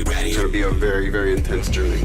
It's going to be a very, very intense journey.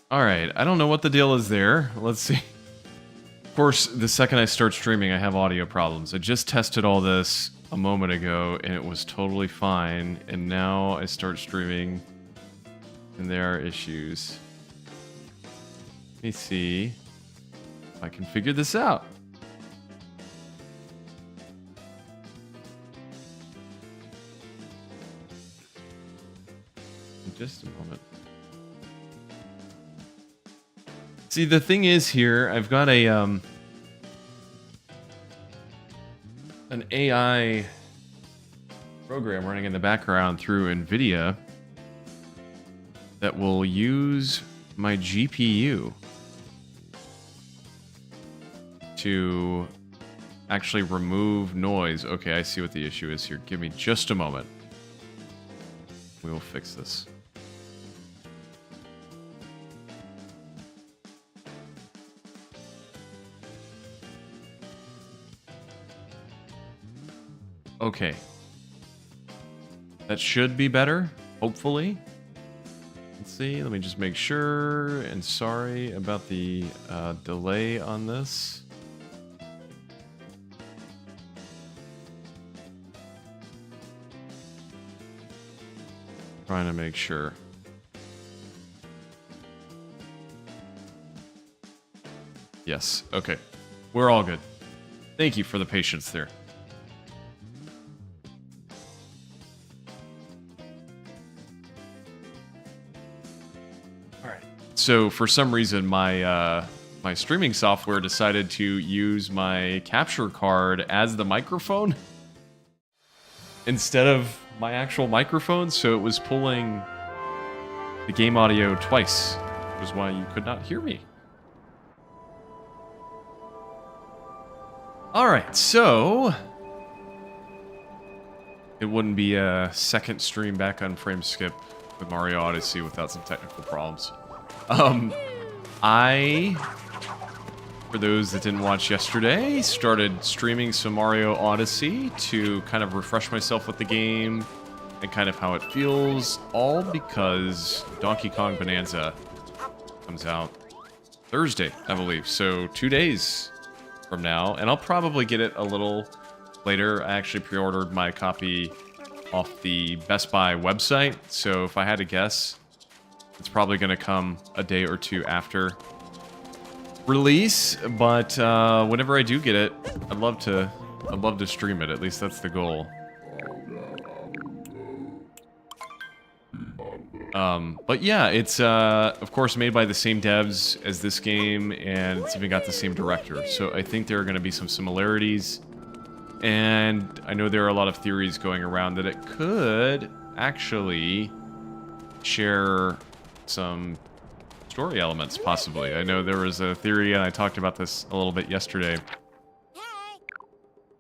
Alright, I don't know what the deal is there. Let's see. Of course, the second I start streaming, I have audio problems. I just tested all this a moment ago, and it was totally fine. And now I start streaming, and there are issues. Let me see if I can figure this out. In just a moment. See, the thing is here, I've got a an AI program running in the background through NVIDIA that will use my GPU to actually remove noise. Okay, I see what the issue is here. Give me just a moment. We will fix this. Okay. That should be better, hopefully. Let's see, let me just make sure, and sorry about the delay on this. Trying to make sure. Yes, okay. We're all good. Thank you for the patience there. So for some reason, my my streaming software decided to use my capture card as the microphone instead of my actual microphone. So it was pulling the game audio twice, which is why you could not hear me. All right, so it wouldn't be a second stream back on Frameskip with Mario Odyssey without some technical problems. I, for those that didn't watch yesterday, started streaming some Mario Odyssey to kind of refresh myself with the game and kind of how it feels, all because Donkey Kong Bananza comes out Thursday, I believe. So 2 days from now, and I'll probably get it a little later. I actually pre-ordered my copy off the Best Buy website, so if I had to guess, it's probably going to come a day or two after release, but whenever I do get it, I'd love to stream it. At least that's the goal. But yeah, it's of course made by the same devs as this game, and it's even got the same director. So I think there are going to be some similarities, and I know there are a lot of theories going around that it could actually share some story elements, possibly. I know there was a theory, and I talked about this a little bit yesterday,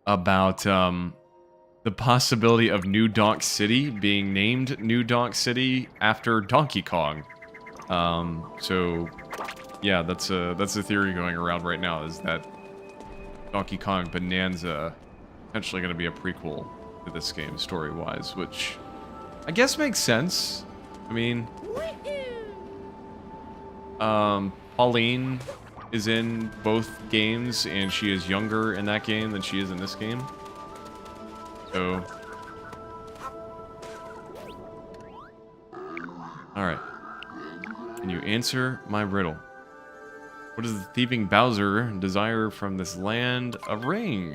about the possibility of New Donk City being named New Donk City after Donkey Kong. So yeah, that's a theory going around right now, is that Donkey Kong Bananza potentially going to be a prequel to this game story-wise, which I guess makes sense. I mean, Pauline is in both games, and she is younger in that game than she is in this game. So... Alright. Can you answer my riddle? What does the thieving Bowser desire from this land? A ring,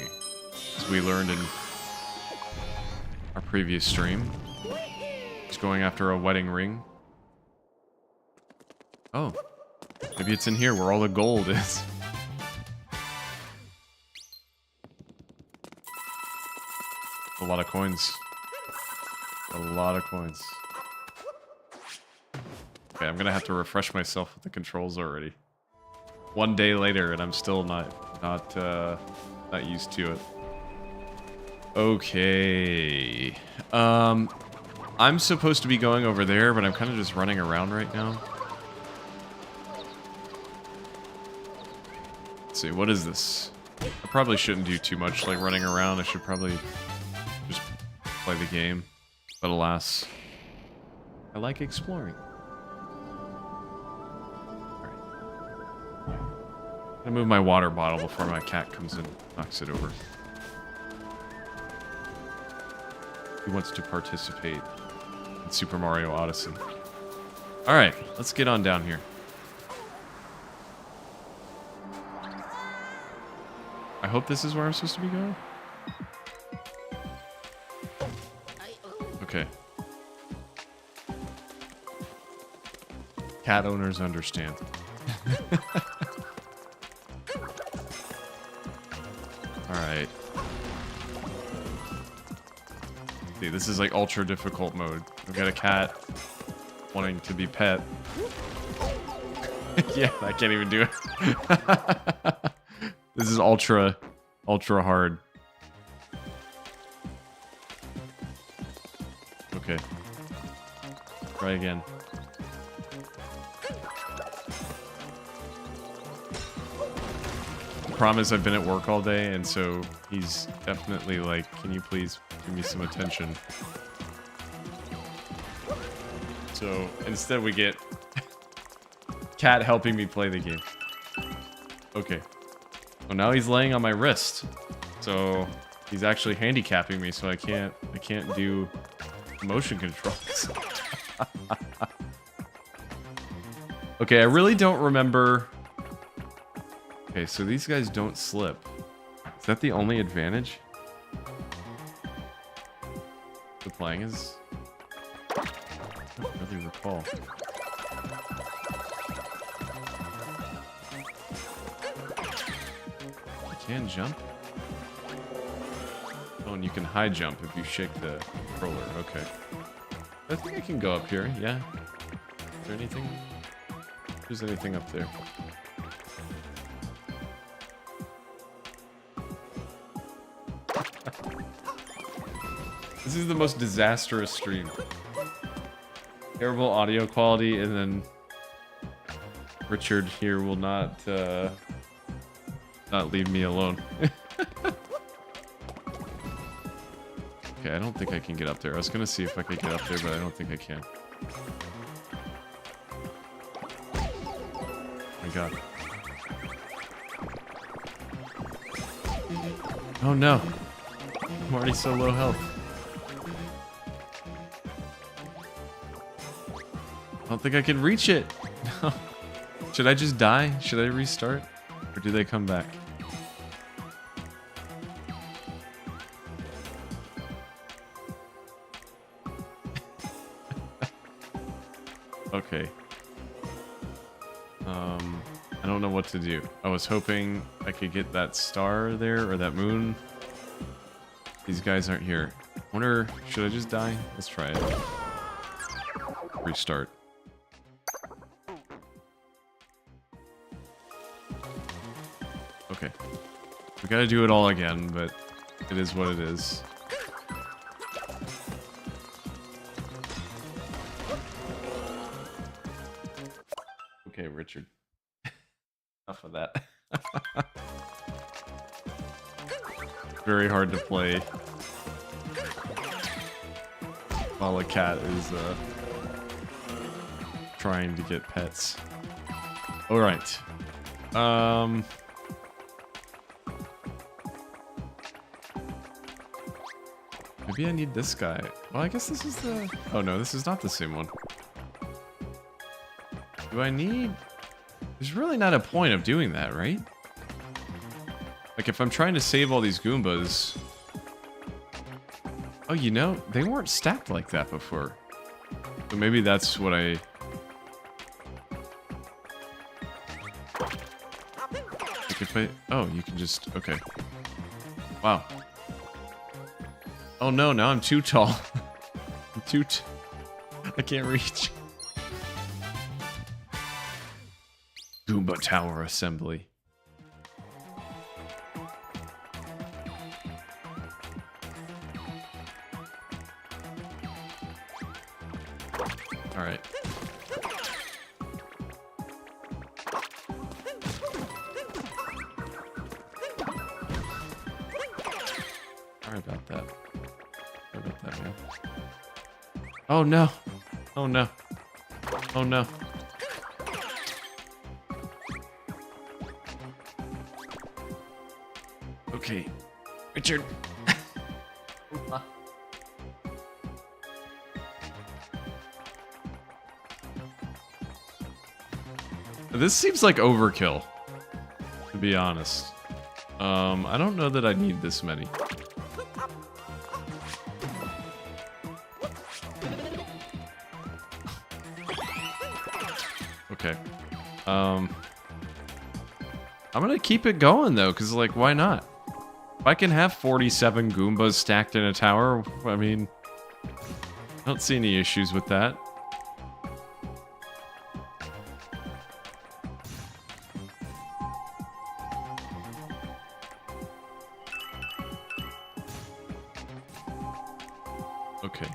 as we learned in our previous stream. He's going after a wedding ring. Oh. Maybe it's in here where all the gold is. A lot of coins. A lot of coins. Okay, I'm gonna have to refresh myself with the controls already. One day later, and I'm still not used to it. Okay. I'm supposed to be going over there, but I'm kind of just running around right now. Let's see, what is this? I probably shouldn't do too much like running around. I should probably just play the game. But alas, I like exploring. I'm gonna move my water bottle before my cat comes in and knocks it over. He wants to participate in Super Mario Odyssey. Alright, let's get on down here. I hope this is where I'm supposed to be going. Okay. Cat owners understand. Alright. See, this is like ultra difficult mode. I've got a cat wanting to be pet. Yeah, I can't even do it. This is ultra hard. Okay. Try again. Promise I've been at work all day, and so he's definitely like, can you please give me some attention? So instead we get cat helping me play the game. Okay. Well, now he's laying on my wrist. So he's actually handicapping me, so I can't do motion controls. Okay, I really don't remember. Okay, so these guys don't slip. Is that the only advantage to playing is? I don't really recall. You can jump? Oh, and you can high jump if you shake the controller. Okay. I think I can go up here, yeah. Is there anything? If there's anything up there. This is the most disastrous stream. Terrible audio quality, and then Richard here will not leave me alone. Okay, I don't think I can get up there. I was gonna see if I could get up there, but I don't think I can. Oh my god. Oh no. I'm already so low health. I don't think I can reach it. No. Should I just die? Should I restart? Or do they come back? Okay. I don't know what to do. I was hoping I could get that star there, or that moon. These guys aren't here. I wonder, should I just die? Let's try it. Restart. Okay. We gotta do it all again, but it is what it is. Okay, Richard. Enough of that. Very hard to play while a cat is trying to get pets. All right. Maybe I need this guy. Well, I guess this is the... Oh, no, this is not the same one. Do I need... There's really not a point of doing that, right? Like, if I'm trying to save all these Goombas... Oh, you know, they weren't stacked like that before. So maybe that's what I... Like, if I... Oh, you can just... Okay. Wow. Oh no, now I'm too tall. I'm too I can't reach. Goomba Tower Assembly. Alright. Sorry about that. Sorry about that, man. Oh no! Oh no! Oh no! Okay, Richard. This seems like overkill, to be honest. I don't know that I need this many. Okay. I'm gonna keep it going though, because like, why not? If I can have 47 Goombas stacked in a tower, I mean, I don't see any issues with that. Okay.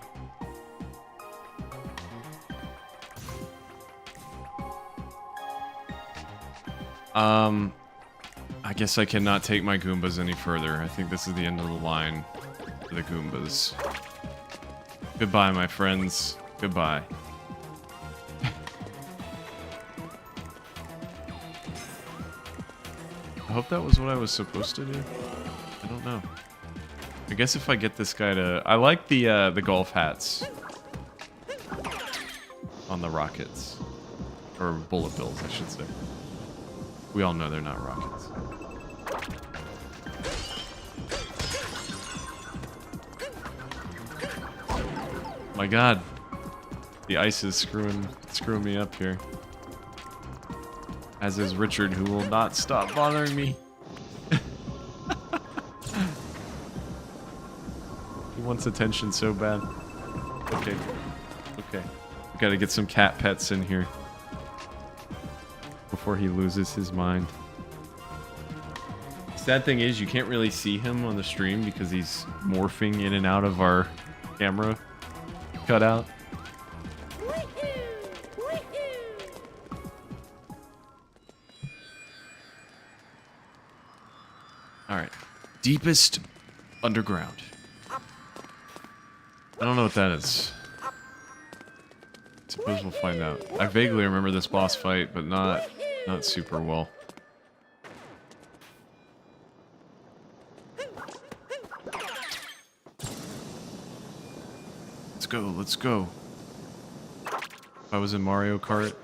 I guess I cannot take my Goombas any further. I think this is the end of the line for the Goombas. Goodbye, my friends. Goodbye. I hope that was what I was supposed to do. I don't know. I guess if I get this guy to... I like the golf hats on the rockets. Or bullet bills, I should say. We all know they're not rockets. My god. The ice is screwing me up here. As is Richard, who will not stop bothering me. He wants attention so bad. Okay. Okay. We gotta get some cat pets in here before he loses his mind. Sad thing is, you can't really see him on the stream because he's morphing in and out of our camera cutout. Alright. Deepest underground. I don't know what that is. Suppose we'll find out. I vaguely remember this boss fight, but not super well. Let's go, let's go. If I was in Mario Kart,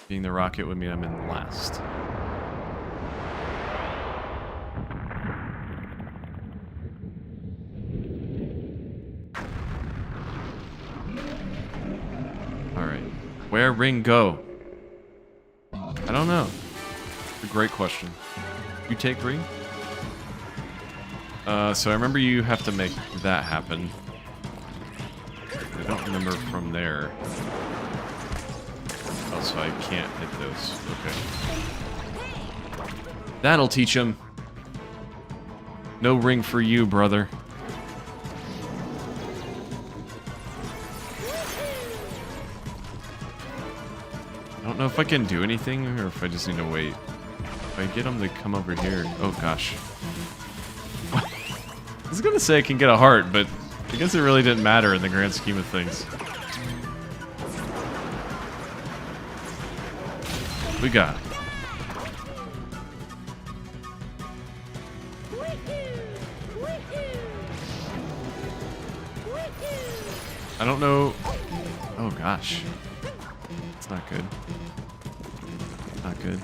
being the rocket would mean I'm in last. Alright. Where Ring go? I don't know. It's a great question. You take Ring? So I remember you have to make that happen. I don't remember from there. Also, I can't hit those. Okay. That'll teach him. No ring for you, brother. I don't know if I can do anything or if I just need to wait. If I get him to come over here... Oh, gosh. I was gonna say I can get a heart, but I guess it really didn't matter in the grand scheme of things. We got it. I don't know. Oh gosh. It's not good. Not good.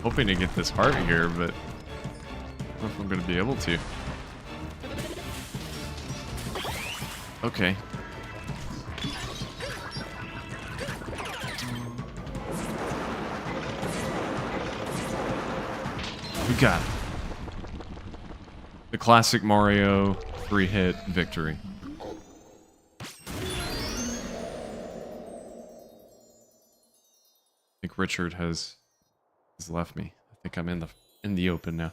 Hoping to get this heart here, but I don't know if I'm going to be able to. Okay. We got it. The classic Mario 3-hit victory. I think Richard has left me. I think I'm in the open now.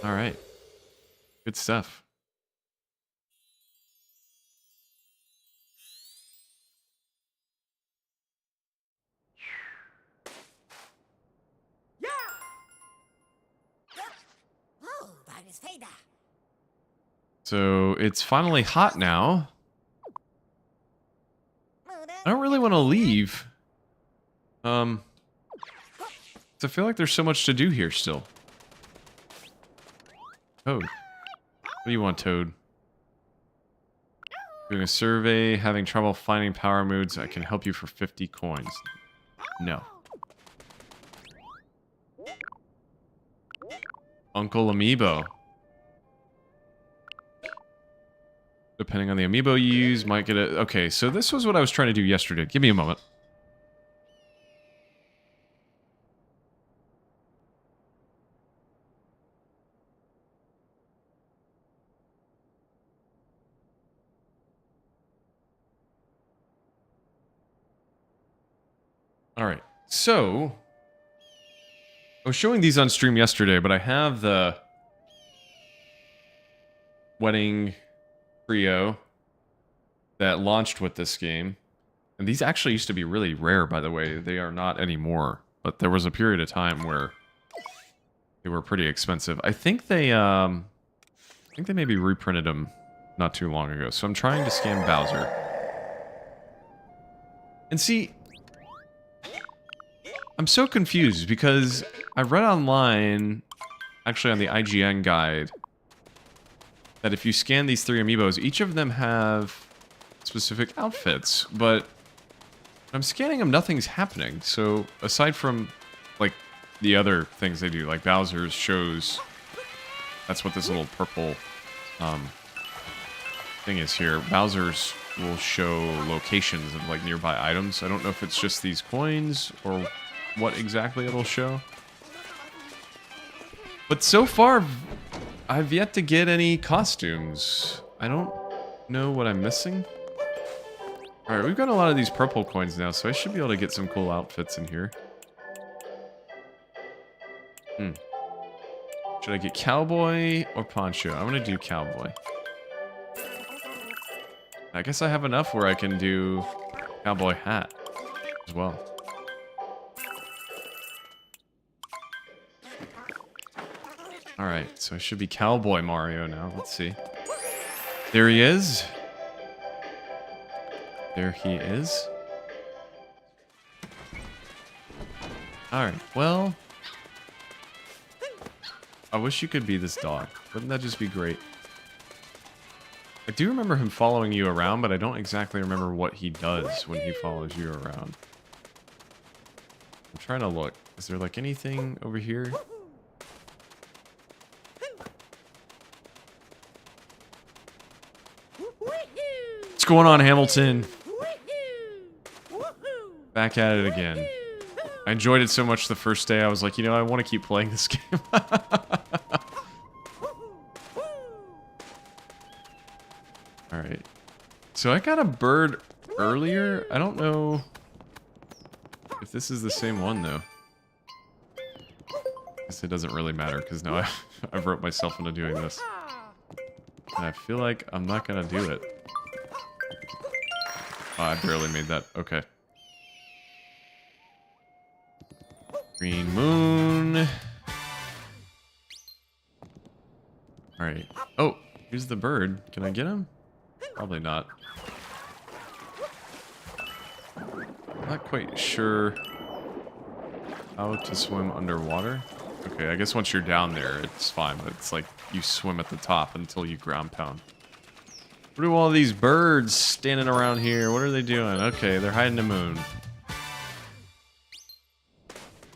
All right. Good stuff. So it's finally hot now. I don't really want to leave. So I feel like there's so much to do here still. Toad. What do you want, Toad? Doing a survey, having trouble finding power moves. I can help you for 50 coins. No. Uncle Amiibo. Depending on the amiibo you use, might get a... Okay, so this was what I was trying to do yesterday. Give me a moment. Alright, so... I was showing these on stream yesterday, but I have the... Wedding Trio that launched with this game. And these actually used to be really rare, by the way. They are not anymore. But there was a period of time where they were pretty expensive. I think they maybe reprinted them not too long ago. So I'm trying to scan Bowser. And see, I'm so confused because I read online, actually on the IGN guide, that if you scan these 3 amiibos, each of them have specific outfits, but when I'm scanning them, nothing's happening. So aside from, like, the other things they do, like Bowser's shows, that's what this little purple thing is here. Bowser's will show locations of, like, nearby items. I don't know if it's just these coins or what exactly it'll show. But so far, I've yet to get any costumes. I don't know what I'm missing. Alright, we've got a lot of these purple coins now, so I should be able to get some cool outfits in here. Should I get cowboy or poncho? I'm gonna do cowboy. I guess I have enough where I can do cowboy hat as well. Alright, so I should be Cowboy Mario now. Let's see. There he is. There he is. Alright, well... I wish you could be this dog. Wouldn't that just be great? I do remember him following you around, but I don't exactly remember what he does when he follows you around. I'm trying to look. Is there, like, anything over here? What's going on, Hamilton? Back at it again. I enjoyed it so much the first day, I was like, you know, I want to keep playing this game. Alright. So I got a bird earlier. I don't know if this is the same one, though. I guess it doesn't really matter, because now I've roped myself into doing this. And I feel like I'm not going to do it. Oh, I barely made that. Okay. Green moon. Alright. Oh, Here's the bird. Can I get him? Probably not. Not quite sure how to swim underwater. Okay, I guess once you're down there, it's fine, but it's like you swim at the top until you ground pound. What are all these birds standing around here? What are they doing? Okay, they're hiding the moon.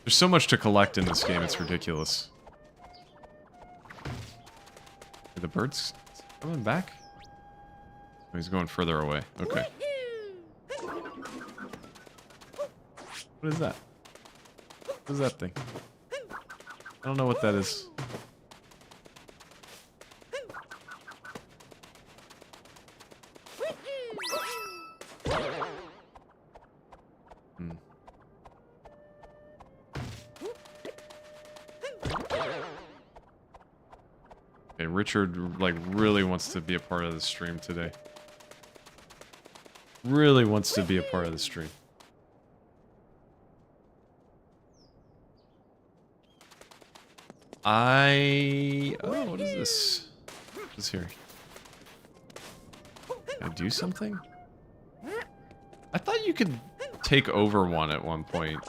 There's so much to collect in this game, it's ridiculous. Are the birds coming back? Oh, he's going further away. Okay. What is that? What is that thing? I don't know what that is. Okay, Richard, like, really wants to be a part of the stream today. Really wants to be a part of the stream. Oh, what is this? What is here? Can I do something? I thought you could take over one at one point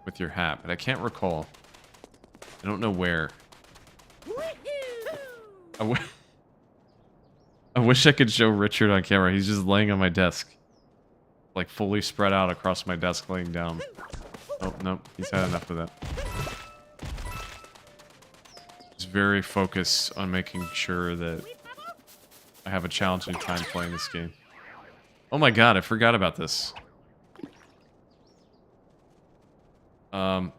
with your hat, but I can't recall. I don't know where. I wish I could show Richard on camera. He's just laying on my desk. Like, fully spread out across my desk, laying down. Oh, nope. He's had enough of that. He's very focused on making sure that I have a challenging time playing this game. Oh my god, I forgot about this. Okay,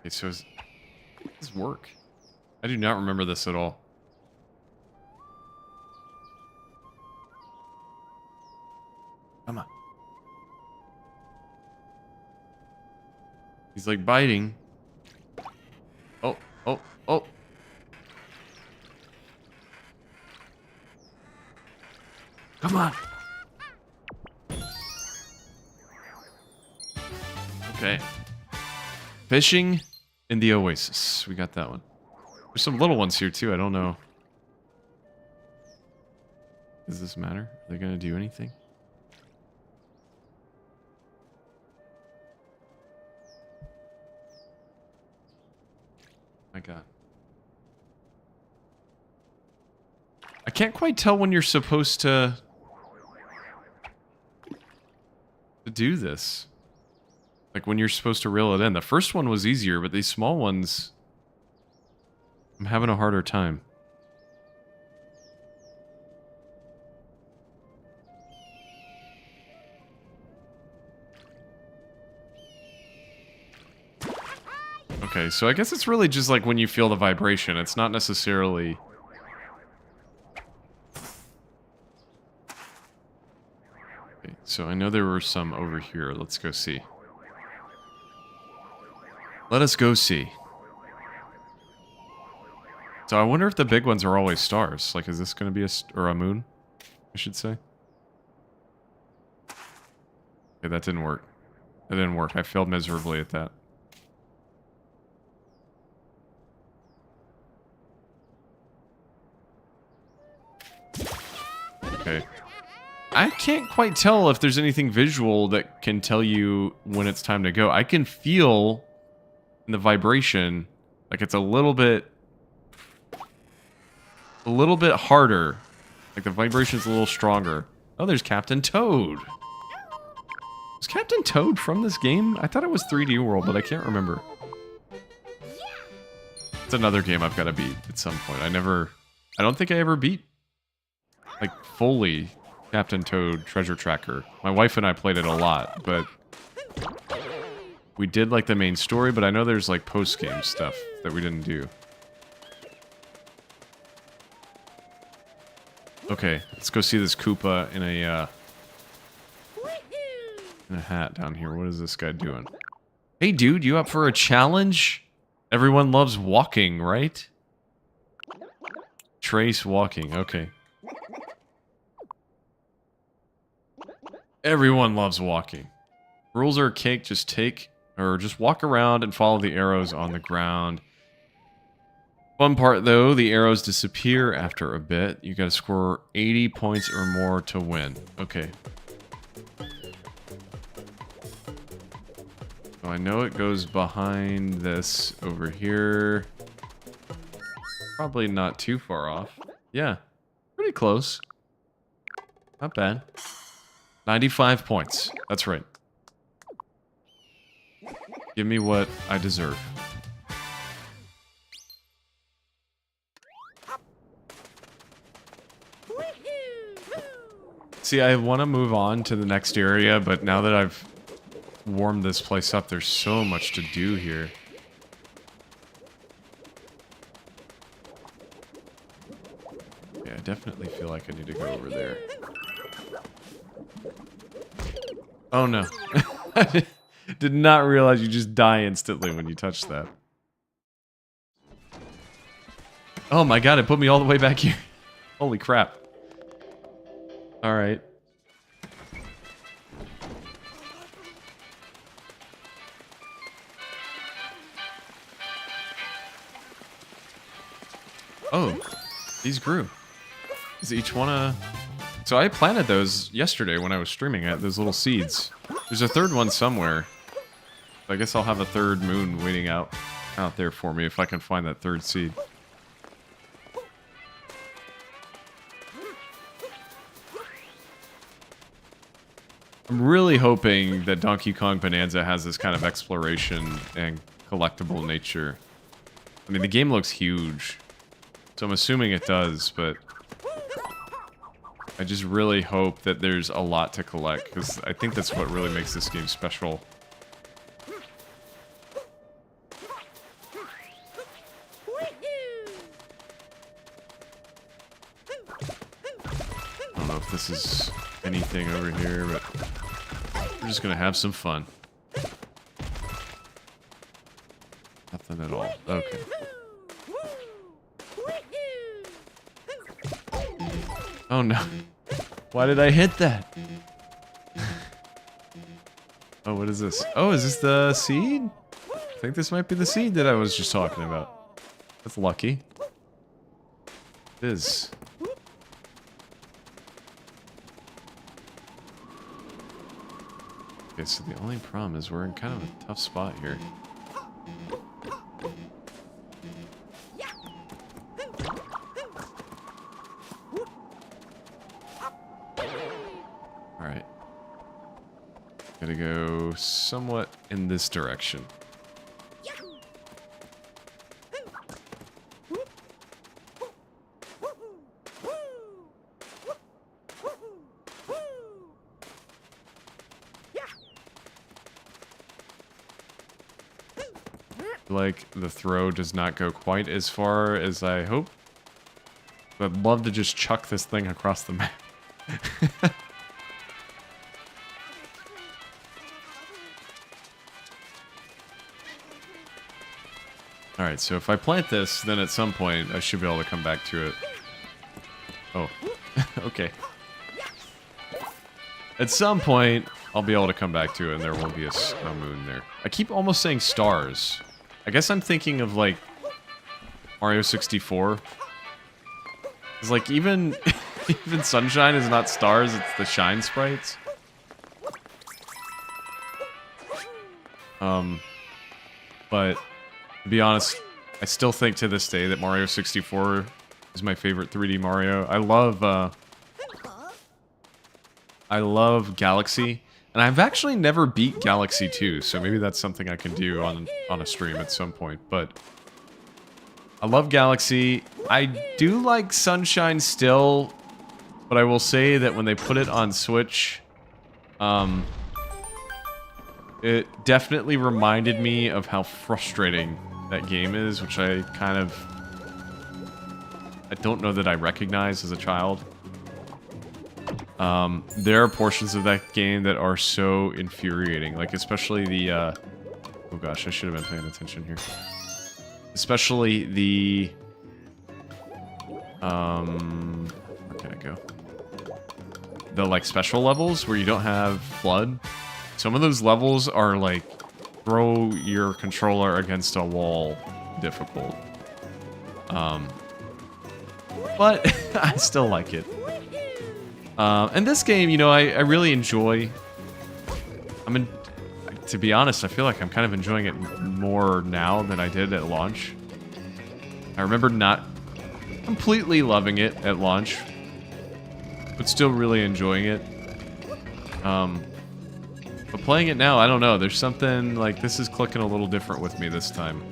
so does this work? I do not remember this at all. Come on. He's like biting. Oh, oh, oh. Come on. Okay. Fishing in the Oasis. We got that one. There's some little ones here too. I don't know. Does this matter? Are they gonna do anything? My god. I can't quite tell when you're supposed to do this. Like when you're supposed to reel it in. The first one was easier, but these small ones, I'm having a harder time. Okay, so I guess it's really just like when you feel the vibration. It's not necessarily... Okay, so I know there were some over here. Let's go see. Let us go see. So I wonder if the big ones are always stars. Like, is this going to be or a moon, I should say? Okay, that didn't work. That didn't work. I failed miserably at that. Okay. I can't quite tell if there's anything visual that can tell you when it's time to go. I can feel in the vibration, like it's a little bit harder. Like the vibration's a little stronger. Oh, there's Captain Toad. Was Captain Toad from this game? I thought it was 3D World, but I can't remember. It's another game I've got to beat at some point. I don't think I ever beat, like, fully Captain Toad Treasure Tracker. My wife and I played it a lot, but we did, like, the main story, but I know there's, like, post-game stuff that we didn't do. Okay, let's go see this Koopa in a hat down here. What is this guy doing? Hey, dude, you up for a challenge? Everyone loves walking, right? Trace walking, okay. Everyone loves walking. Rules are cake, just walk around and follow the arrows on the ground. Fun part though, the arrows disappear after a bit. You gotta score 80 points or more to win. Okay. So I know it goes behind this over here. Probably not too far off. Yeah, pretty close. Not bad. 95 points. That's right. Give me what I deserve. See, I want to move on to the next area, but now that I've warmed this place up, there's so much to do here. Yeah, I definitely feel like I need to go over there. Oh no. I did not realize you just die instantly when you touch that. Oh my god, it put me all the way back here. Holy crap. Alright. Oh, these grew. Is each one a... So I planted those yesterday when I was streaming at those little seeds. There's a third one somewhere. I guess I'll have a third moon waiting out there for me if I can find that third seed. I'm really hoping that Donkey Kong Bananza has this kind of exploration and collectible nature. I mean, the game looks huge, so I'm assuming it does, but I just really hope that there's a lot to collect, because I think that's what really makes this game special. I don't know if this is anything over here, but we're just gonna have some fun. Nothing at all. Okay. Oh no. Why did I hit that? Oh, what is this? Oh, is this the seed? I think this might be the seed that I was just talking about. That's lucky. It is. Okay, so the only problem is we're in kind of a tough spot here. Alright. Gotta go somewhat in this direction. Like the throw does not go quite as far as I hope. But I'd love to just chuck this thing across the map. Alright, so if I plant this, then at some point I should be able to come back to it. Oh, okay. At some point, I'll be able to come back to it and there will be a moon there. I keep almost saying stars. I guess I'm thinking of, like, Mario 64. It's like, even Sunshine is not stars, it's the shine sprites. But, to be honest, I still think to this day that Mario 64 is my favorite 3D Mario. I love Galaxy. And I've actually never beat Galaxy 2, so maybe that's something I can do on a stream at some point. But I love Galaxy. I do like Sunshine still, but I will say that when they put it on Switch, it definitely reminded me of how frustrating that game is, which I don't know that I recognized as a child. There are portions of that game that are so infuriating, like especially the, oh gosh, I should have been paying attention here. Especially the, where can I go? The, like, special levels where you don't have flood. Some of those levels are, like, throw your controller against a wall difficult. But I still like it. And this game, you know, I really enjoy. To be honest, I feel like I'm kind of enjoying it more now than I did at launch. I remember not completely loving it at launch, but still really enjoying it. But playing it now, I don't know. There's something like this is clicking a little different with me this time.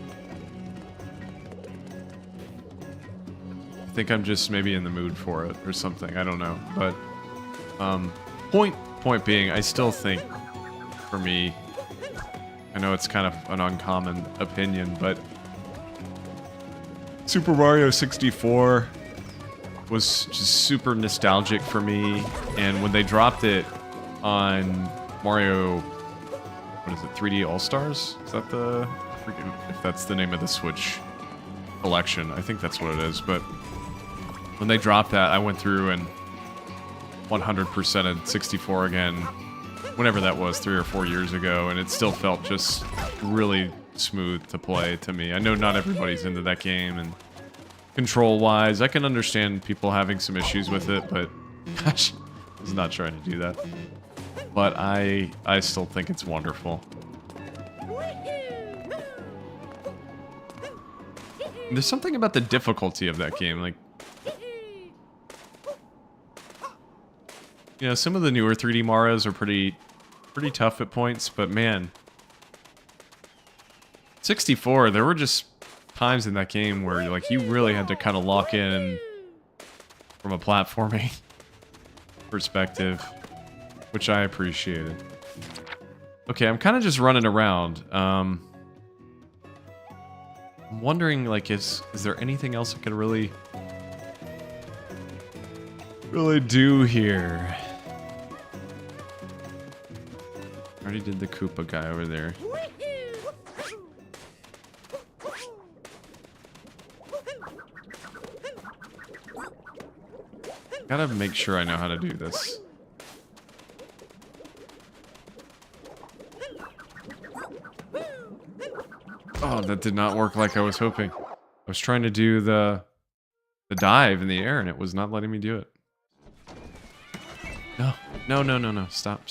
I think I'm just maybe in the mood for it or something. I don't know. But point being, I still think for me, I know it's kind of an uncommon opinion, but Super Mario 64 was just super nostalgic for me. And when they dropped it on Mario, what is it, 3D All-Stars? Is that the... I forget if that's the name of the Switch collection. I think that's what it is, but when they dropped that, I went through and 100%ed 64 again, whenever that was, 3 or 4 years ago, and it still felt just really smooth to play to me. I know not everybody's into that game, and control-wise, I can understand people having some issues with it, but gosh, I was not trying to do that. But I still think it's wonderful. There's something about the difficulty of that game, like, you know, some of the newer 3D Marios are pretty tough at points, but man, 64, there were just times in that game where like you really had to kind of lock in from a platforming perspective, which I appreciated. Okay, I'm kind of just running around. I'm wondering, like, is there anything else I could really do here? I already did the Koopa guy over there. Gotta make sure I know how to do this. Oh, that did not work like I was hoping. I was trying to do the dive in the air and it was not letting me do it. No. Stop.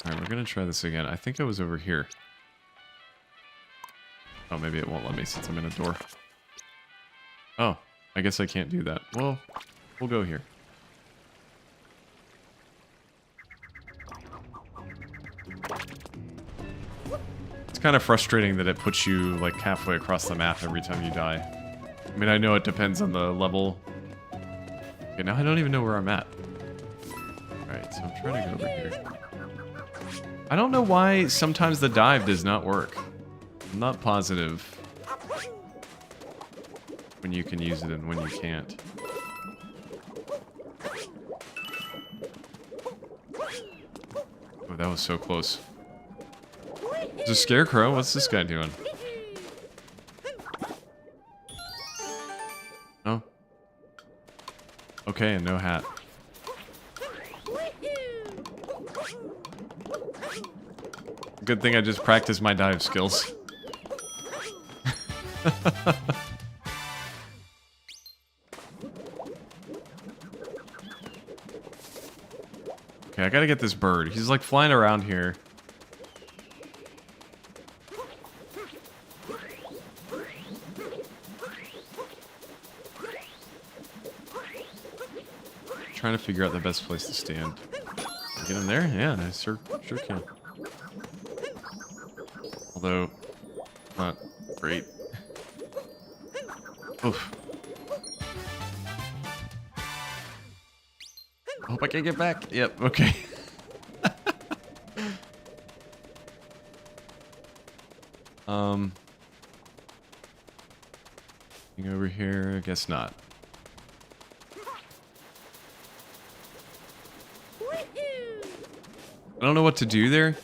Alright, we're gonna try this again. I think I was over here. Oh, maybe it won't let me since I'm in a door. Oh, I guess I can't do that. Well, we'll go here. It's kind of frustrating that it puts you like halfway across the map every time you die. I mean, I know it depends on the level. Okay, now I don't even know where I'm at. Alright, so I'm trying to go over here. I don't know why sometimes the dive does not work. I'm not positive when you can use it and when you can't. Oh, that was so close. There's a scarecrow? What's this guy doing? Oh. Okay, and no hat. Good thing I just practiced my dive skills. Okay, I gotta get this bird. He's like flying around here. Trying to figure out the best place to stand. Get him there? Yeah, I sure can. Although, not great. Oof. Hope I can get back. Yep, okay. Over here, I guess not. I don't know what to do there.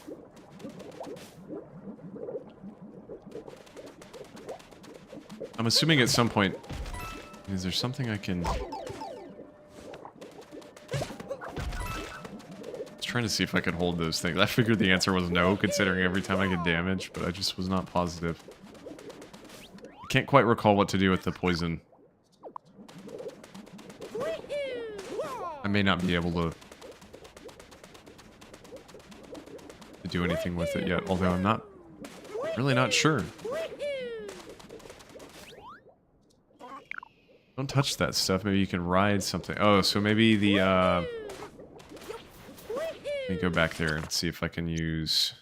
I'm assuming at some point... Is there something I can... I was trying to see if I could hold those things. I figured the answer was no, considering every time I get damage, but I just was not positive. Can't quite recall what to do with the poison. I may not be able to do anything with it yet, although I'm not really not sure. Don't touch that stuff. Maybe you can ride something. Oh, so maybe the let me go back there and see if I can use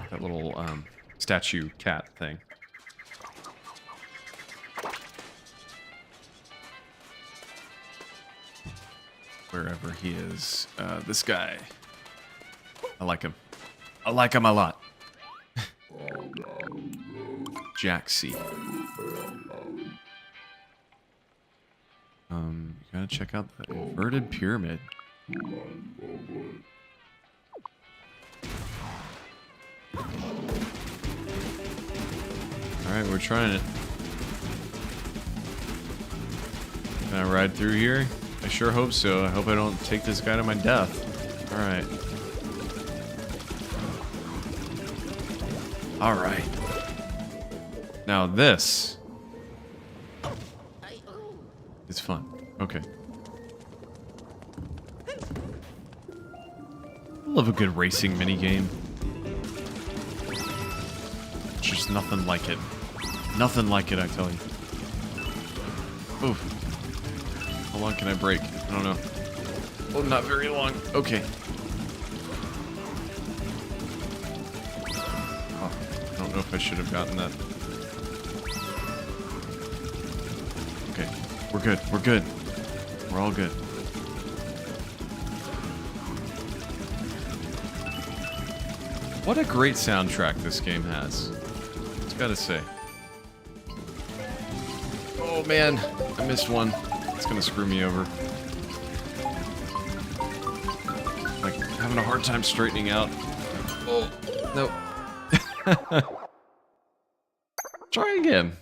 that little statue cat thing. Wherever he is. This guy. I like him. I like him a lot. Jaxie. You gotta check out the inverted pyramid. Alright, we're trying it. Can I ride through here? I sure hope so. I hope I don't take this guy to my death. Alright. Alright. Now this is fun. Okay. I love a good racing minigame. It's just nothing like it. Nothing like it, I tell you. Oof. How long can I break? I don't know. Oh, not very long. Okay. Oh, I don't know if I should have gotten that. Okay. We're good. We're good. We're all good. What a great soundtrack this game has. Just gotta say. Oh man, I missed one. It's gonna screw me over. Like, having a hard time straightening out. Oh, no. Try again.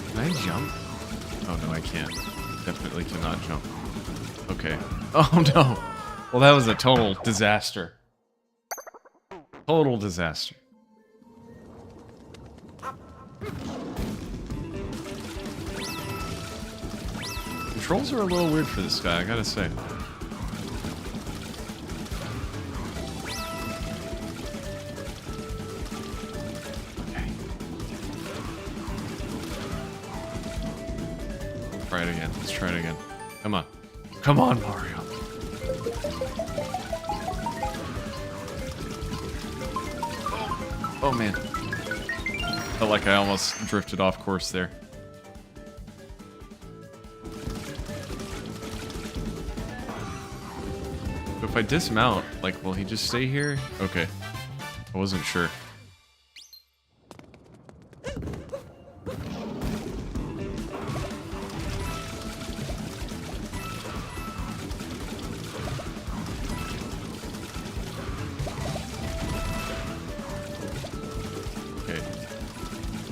Can I jump? Oh no, I can't. Definitely cannot jump. Okay. Oh no. Well, that was a total disaster. Total disaster. Controls are a little weird for this guy, I gotta say. Okay. Try it again. Let's try it again. Come on. Come on, Mario. Oh man. Felt like I almost drifted off course there. If I dismount, like, will he just stay here? Okay. I wasn't sure. Okay.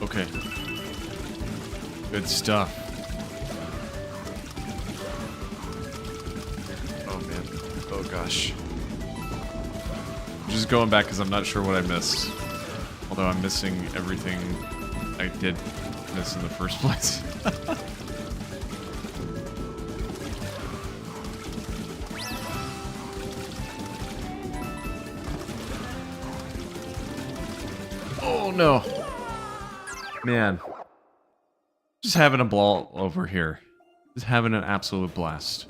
Okay. Good stuff. Oh man. Oh gosh. I'm just going back because I'm not sure what I missed. Although I'm missing everything I did miss in the first place. Oh no. Man. Just having a ball over here. Just having an absolute blast.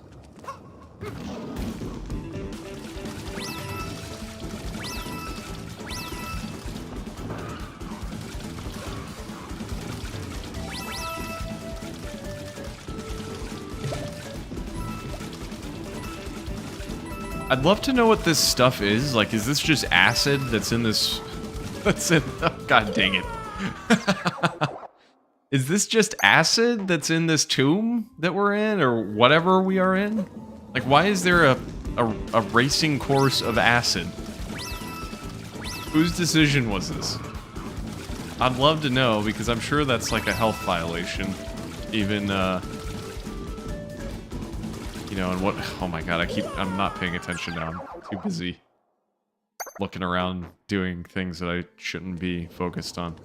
I'd love to know what this stuff is. Like, is this just acid that's in this... That's in... Oh, God dang it. Is this just acid that's in this tomb that we're in? Or whatever we are in? Like, why is there a racing course of acid? Whose decision was this? I'd love to know, because I'm sure that's like a health violation. Even, you know, and what... Oh my god, I'm not paying attention now. I'm too busy looking around doing things that I shouldn't be focused on.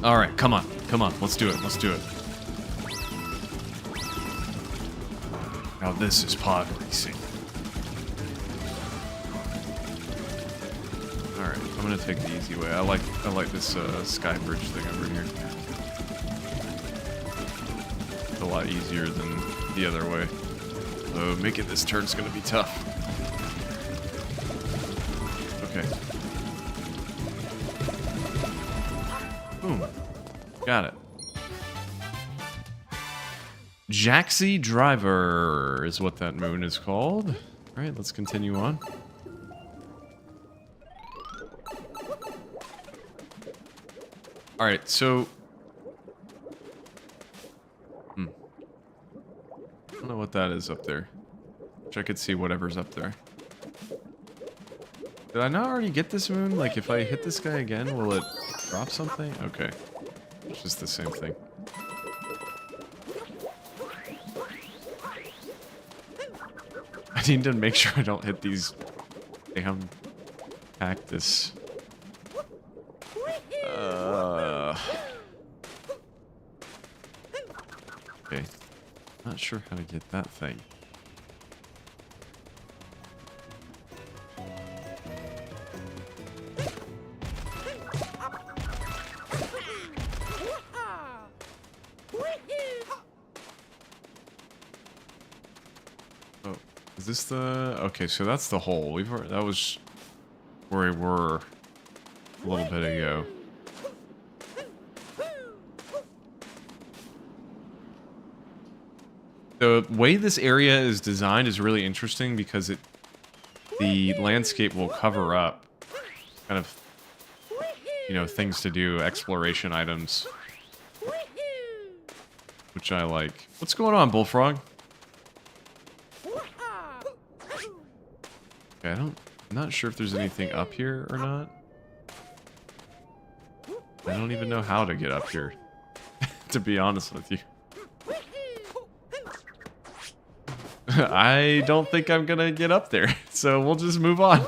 Alright, come on. Come on. Let's do it. Let's do it. Now this is pod racing. Alright, I'm gonna take the easy way. I like this sky bridge thing over here. It's a lot easier than the other way. So making this turn's gonna be tough. Okay. Boom. Got it. Jaxie Driver is what that moon is called. Alright, let's continue on. Alright, so... I don't know what that is up there. Wish I could see whatever's up there. Did I not already get this moon? Like, if I hit this guy again, will it drop something? Okay. It's just the same thing. I need to make sure I don't hit these damn cactus. Okay. Not sure how to get that thing. Oh, is this the... Okay, so that's the hole. We've already... That was where we were a little bit ago. The way this area is designed is really interesting because the landscape will cover up kind of, you know, things to do, exploration items, which I like. What's going on, Bullfrog? Okay, I'm not sure if there's anything up here or not. I don't even know how to get up here, to be honest with you. I don't think I'm gonna get up there, so we'll just move on.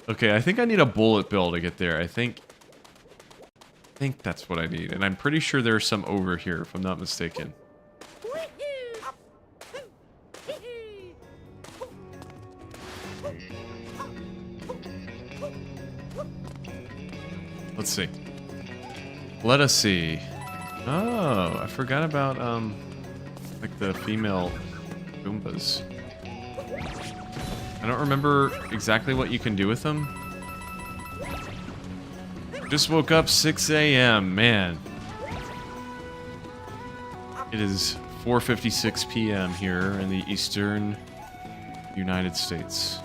Okay, I think I need a bullet bill to get there. I think that's what I need, and I'm pretty sure there's some over here, if I'm not mistaken. Let's see. Let us see. Oh, I forgot about, like the female Goombas. I don't remember exactly what you can do with them. Just woke up 6 a.m., man. It is 4:56 p.m. here in the eastern United States.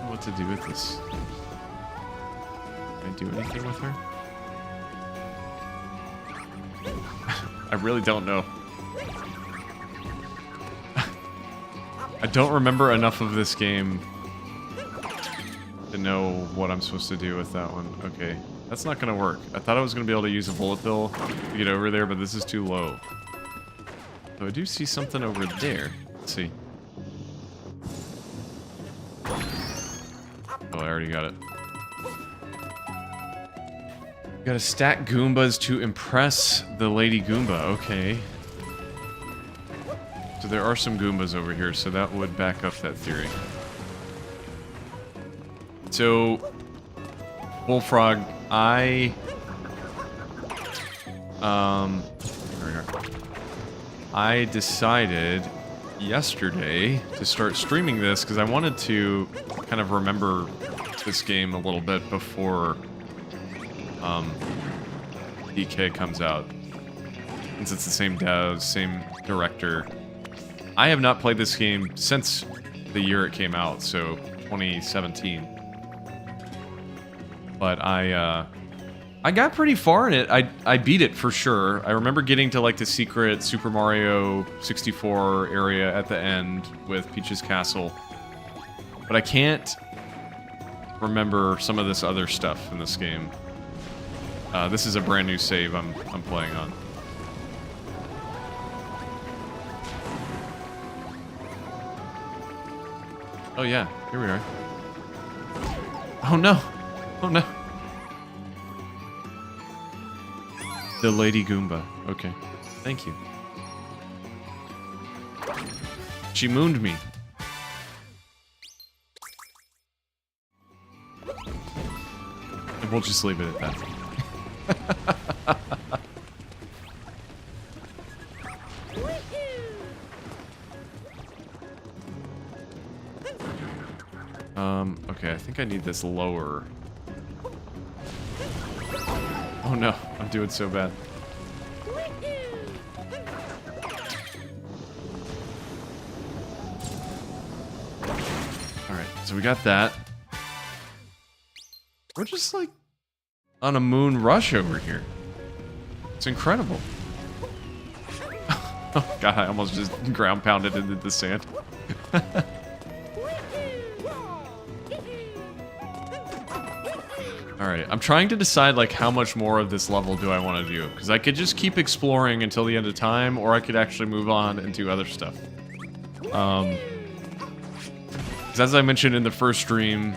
What to do with this? Can I do anything with her? I really don't know. I don't remember enough of this game to know what I'm supposed to do with that one. Okay, that's not gonna work. I thought I was gonna be able to use a bullet bill to get over there, but this is too low. So I do see something over there. Let's see. Oh, I already got it. Gotta stack Goombas to impress the Lady Goomba. Okay. So there are some Goombas over here, so that would back up that theory. So, Bullfrog, I decided yesterday to start streaming this because I wanted to kind of remember this game a little bit before DK comes out, since it's the same dev, same director. I have not played this game since the year it came out, so 2017. But I got pretty far in it. I beat it for sure. I remember getting to like the secret Super Mario 64 area at the end with Peach's Castle. But I can't remember some of this other stuff in this game. This is a brand new save I'm playing on. Oh yeah, here we are. Oh no! Oh no! The Lady Goomba. Okay. Thank you. She mooned me. And we'll just leave it at that. Okay, I think I need this lower. Oh no, I'm doing so bad. Alright, so we got that. We're just like on a moon rush over here. It's incredible. Oh god, I almost just ground pounded into the sand. Alright, I'm trying to decide like how much more of this level do I want to do. Because I could just keep exploring until the end of time, or I could actually move on and do other stuff. Because as I mentioned in the first stream,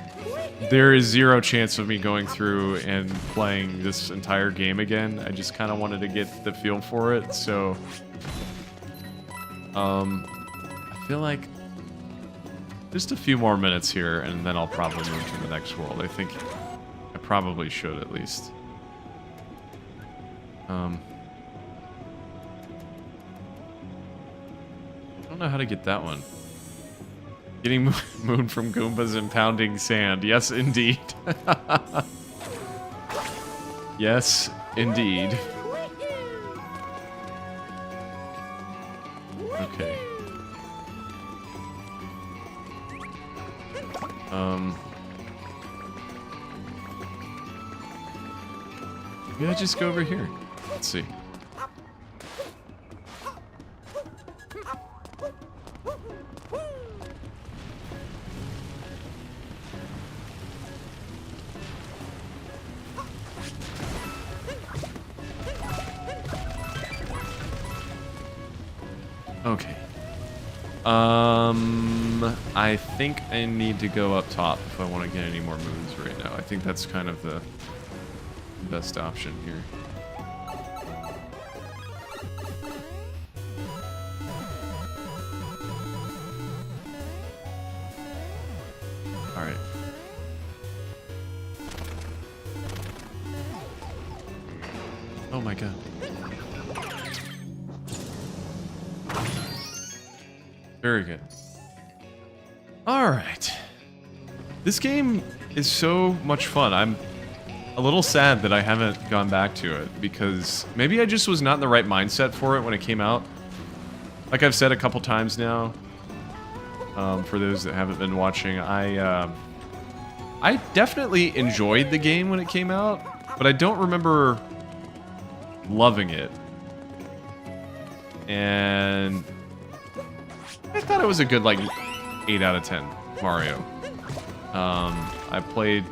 there is zero chance of me going through and playing this entire game again. I just kind of wanted to get the feel for it, so... I feel like just a few more minutes here, and then I'll probably move to the next world. I think I probably should, at least. I don't know how to get that one. Getting moon from Goombas and pounding sand. Yes, indeed. Yes, indeed. Okay. Maybe I just go over here. Let's see. Okay. I think I need to go up top if I want to get any more moons right now. I think that's kind of the best option here. Alright. Oh my god. Very good. Alright. This game is so much fun. I'm a little sad that I haven't gone back to it, because maybe I just was not in the right mindset for it when it came out. Like I've said a couple times now, for those that haven't been watching, I definitely enjoyed the game when it came out, but I don't remember loving it. And I thought it was a good, like, 8 out of 10 Mario. I played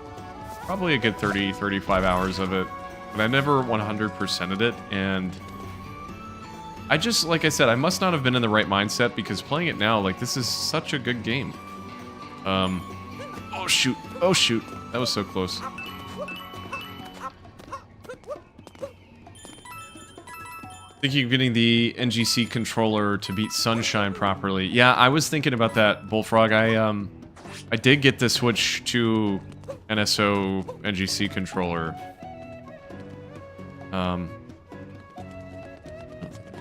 probably a good 30, 35 hours of it, but I never 100%ed it, and I just, like I said, I must not have been in the right mindset, because playing it now, like, this is such a good game. Oh shoot, oh shoot, that was so close. Thinking of getting the NGC controller to beat Sunshine properly. Yeah, I was thinking about that, Bullfrog. I did get the Switch to NSO NGC controller. Not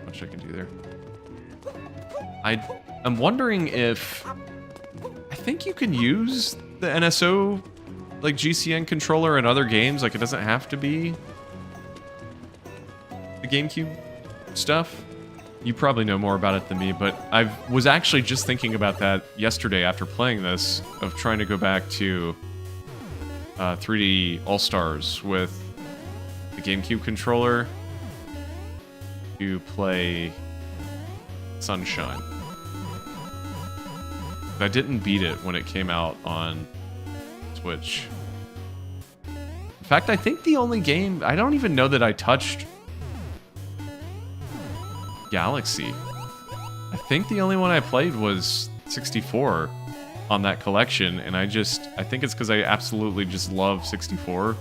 much I can do there. I'm wondering if... I think you can use the NSO, like, GCN controller in other games. Like, it doesn't have to be the GameCube stuff. You probably know more about it than me, but I was actually just thinking about that yesterday after playing this, of trying to go back to 3D All-Stars with the GameCube controller to play Sunshine. But I didn't beat it when it came out on Switch. In fact, I think the only game... I don't even know that I touched Galaxy. I think the only one I played was 64 on that collection, and I think it's because I absolutely just love 64.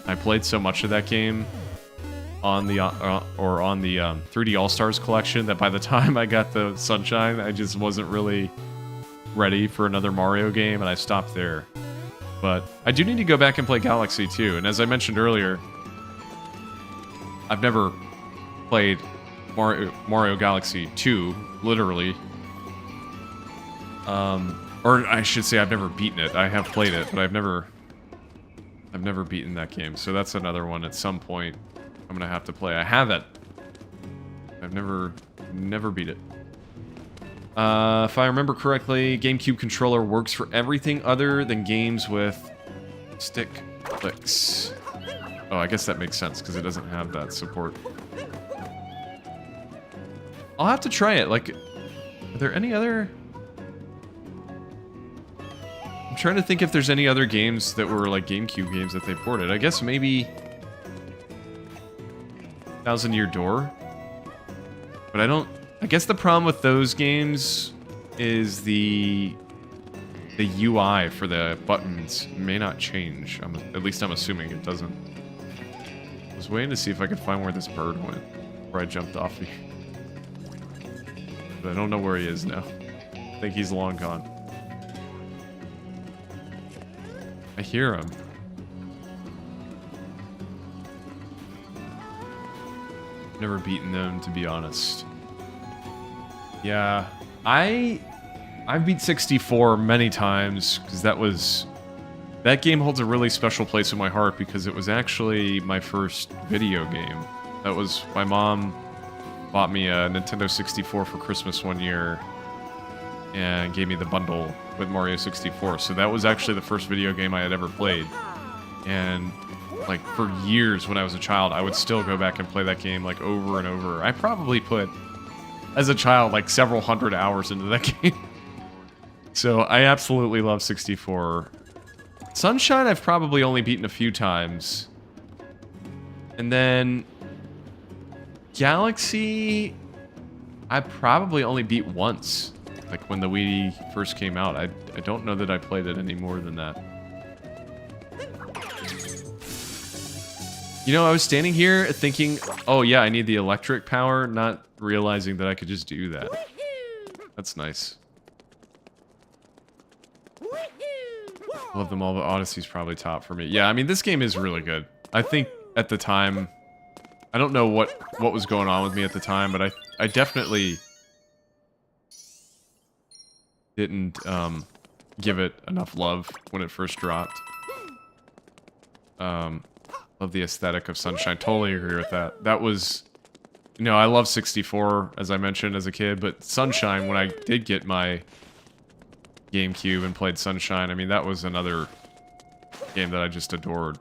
I played so much of that game on the 3D All-Stars collection that by the time I got the Sunshine, I just wasn't really ready for another Mario game, and I stopped there. But I do need to go back and play Galaxy too, and as I mentioned earlier, I've never played Mario Galaxy 2, literally. Or I should say I've never beaten it. I have played it, but I've never beaten that game. So that's another one at some point I'm gonna have to play. I have it. I've never beat it. If I remember correctly, GameCube controller works for everything other than games with stick clicks. Oh, I guess that makes sense because it doesn't have that support. I'll have to try it. Like, are there any other... I'm trying to think if there's any other games that were like GameCube games that they ported. I guess maybe... Thousand Year Door? But I don't... I guess the problem with those games is the UI for the buttons may not change. At least I'm assuming it doesn't. I was waiting to see if I could find where this bird went, where I jumped off the... But I don't know where he is now. I think he's long gone. I hear him. Never beaten them, to be honest. Yeah, I've beat 64 many times because that game holds a really special place in my heart because it was actually my first video game. That was my mom bought me a Nintendo 64 for Christmas one year and gave me the bundle with Mario 64. So that was actually the first video game I had ever played. And like for years when I was a child, I would still go back and play that game like over and over. I probably put, as a child, like several hundred hours into that game. So I absolutely love 64. Sunshine I've probably only beaten a few times. And then Galaxy I probably only beat once. Like when the Wii first came out. I don't know that I played it any more than that. You know, I was standing here thinking, oh yeah, I need the electric power, not realizing that I could just do that. That's nice. Love them all, but Odyssey's probably top for me. Yeah, I mean, this game is really good. I think at the time, I don't know what was going on with me at the time, but I definitely didn't give it enough love when it first dropped. Love the aesthetic of Sunshine. Totally agree with that. That was, you know, I love 64, as I mentioned, as a kid, but Sunshine, when I did get my GameCube and played Sunshine, I mean, that was another game that I just adored.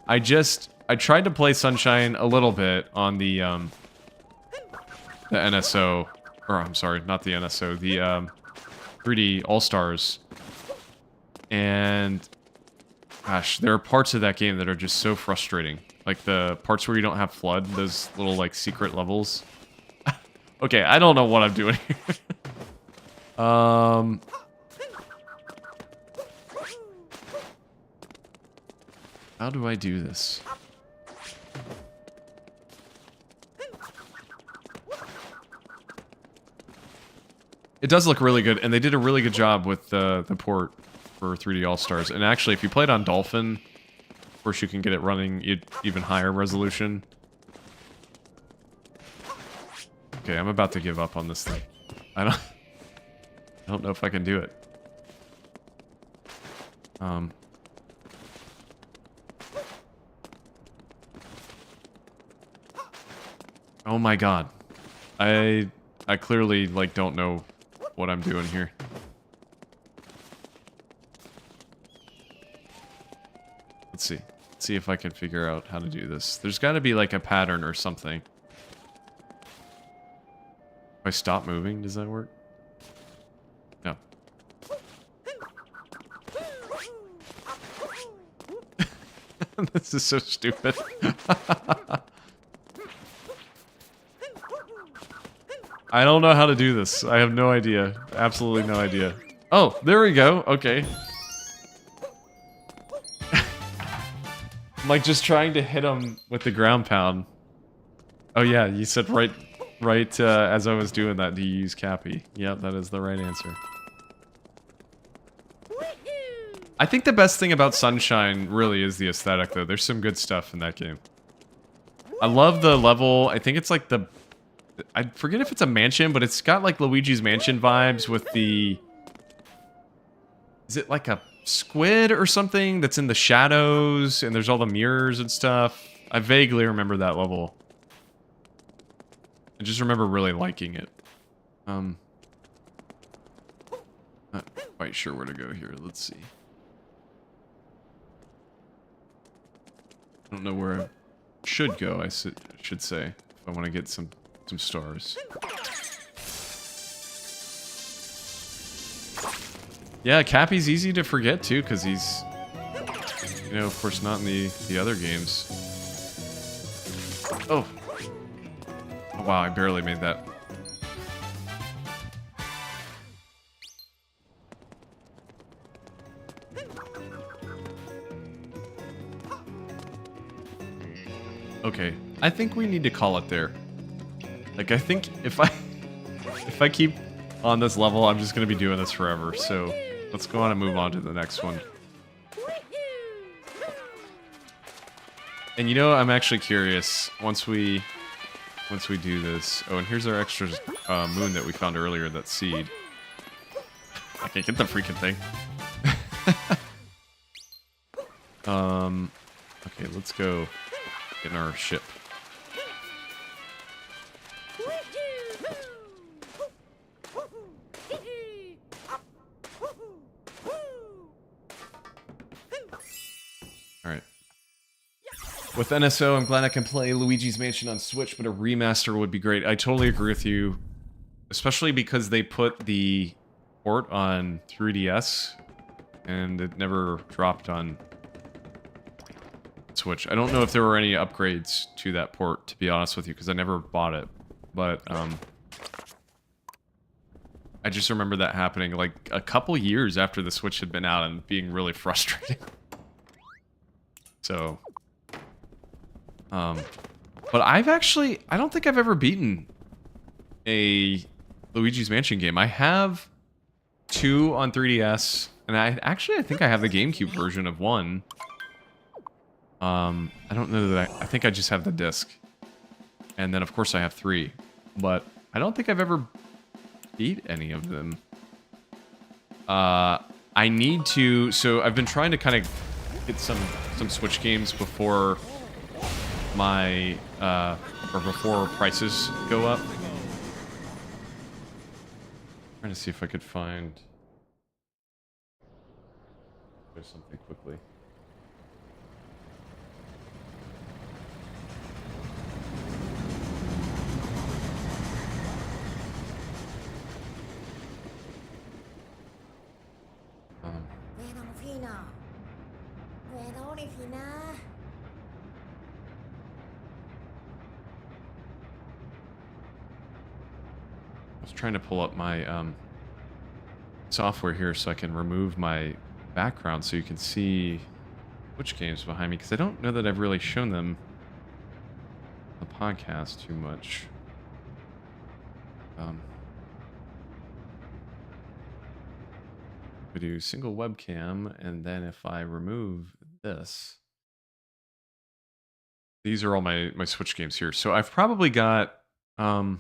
I tried to play Sunshine a little bit on the NSO, or I'm sorry, not the NSO, the 3D All-Stars, and gosh, there are parts of that game that are just so frustrating. Like the parts where you don't have FLUDD, those little like secret levels. Okay, I don't know what I'm doing here. How do I do this? It does look really good, and they did a really good job with the port for 3D All-Stars. And actually, if you play it on Dolphin, of course you can get it running even higher resolution. Okay, I'm about to give up on this thing. I don't know if I can do it. Oh my god. I clearly, like, don't know what I'm doing here. Let's see. Let's see if I can figure out how to do this. There's got to be, like, a pattern or something. If I stop moving, does that work? No. This is so stupid. I don't know how to do this. I have no idea. Absolutely no idea. Oh, there we go. Okay. I'm like just trying to hit him with the ground pound. Oh yeah, you said right as I was doing that, do you use Cappy? Yep, that is the right answer. I think the best thing about Sunshine really is the aesthetic, though. There's some good stuff in that game. I love the level. I think it's like the... I forget if it's a mansion, but it's got like Luigi's Mansion vibes with the... Is it like a squid or something that's in the shadows and there's all the mirrors and stuff? I vaguely remember that level. I just remember really liking it. Not quite sure where to go here. Let's see. I don't know where I should go, I should say, if I want to get some stars. Yeah, Cappy's easy to forget, too, because he's, you know, of course, not in the other games. Oh. Oh, wow, I barely made that. Okay, I think we need to call it there. Like, I think if I keep on this level, I'm just gonna be doing this forever. So let's go on and move on to the next one. And you know, I'm actually curious once we do this. Oh, and here's our extra moon that we found earlier. That seed. I can't get the freaking thing. Okay, let's go. In our ship. Alright. With NSO, I'm glad I can play Luigi's Mansion on Switch, but a remaster would be great. I totally agree with you. Especially because they put the port on 3DS, and it never dropped on Switch. I don't know if there were any upgrades to that port, to be honest with you, because I never bought it. But, I just remember that happening, like, a couple years after the Switch had been out and being really frustrating. So... but I don't think I've ever beaten a Luigi's Mansion game. I have 2 on 3DS, and I think I have the GameCube version of 1. I don't know that I think I just have the disc. And then, of course, I have 3. But I don't think I've ever beat any of them. I need to... So, I've been trying to kind of get some Switch games before my... or before prices go up. Trying to see if I could find... There's something quickly. I was trying to pull up my software here so I can remove my background so you can see which games behind me, because I don't know that I've really shown them the podcast too much. We do single webcam, and then if I remove this, these are all my Switch games here. So I've probably got, I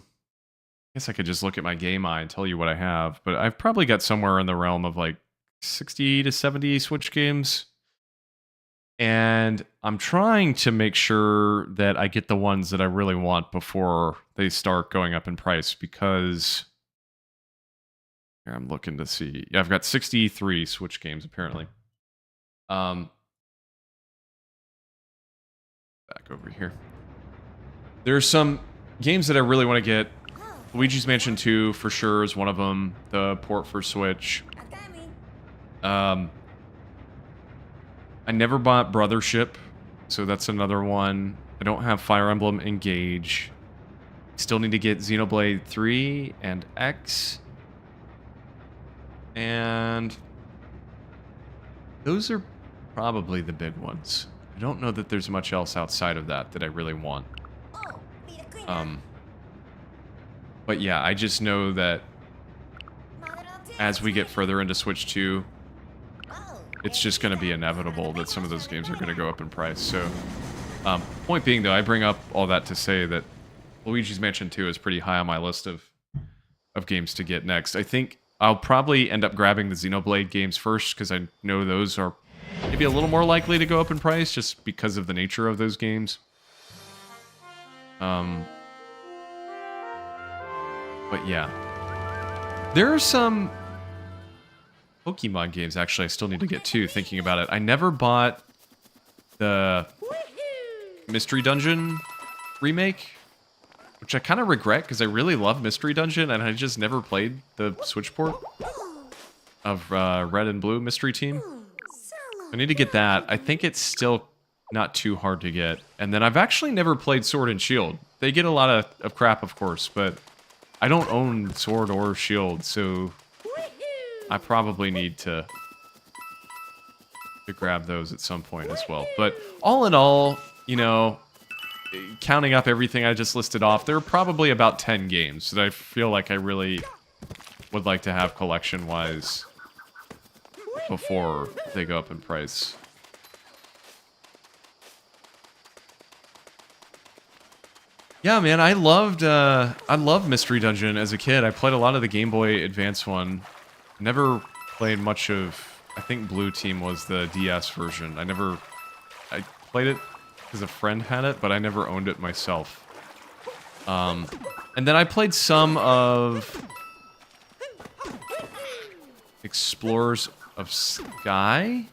guess I could just look at my Game Eye and tell you what I have, but I've probably got somewhere in the realm of like 60 to 70 Switch games. And I'm trying to make sure that I get the ones that I really want before they start going up in price, because here I'm looking to see. Yeah, I've got 63 Switch games apparently. Back over here. There's some games that I really want to get. Luigi's Mansion 2 for sure is one of them. The port for Switch. I never bought Brothership, so that's another one. I don't have Fire Emblem Engage. Still need to get Xenoblade 3 and X. And those are probably the big ones. I don't know that there's much else outside of that I really want. But yeah, I just know that as we get further into Switch 2, it's just going to be inevitable that some of those games are going to go up in price. So, point being, though, I bring up all that to say that Luigi's Mansion 2 is pretty high on my list of games to get next. I think I'll probably end up grabbing the Xenoblade games first, because I know those are maybe a little more likely to go up in price, just because of the nature of those games. But yeah. There are some Pokemon games, actually, I still need to get to, thinking about it. I never bought the Mystery Dungeon remake, which I kind of regret, because I really love Mystery Dungeon, and I just never played the Switch port of Red and Blue Mystery Team. I need to get that. I think it's still not too hard to get. And then I've actually never played Sword and Shield. They get a lot of crap, of course, but I don't own Sword or Shield, so I probably need to grab those at some point as well. But all in all, you know, counting up everything I just listed off, there are probably about 10 games that I feel like I really would like to have collection-wise before they go up in price. Yeah, man, I loved Mystery Dungeon as a kid. I played a lot of the Game Boy Advance one. Never played much of... I think Blue Team was the DS version. I played it because a friend had it, but I never owned it myself. And then I played some of Explorers of Sky,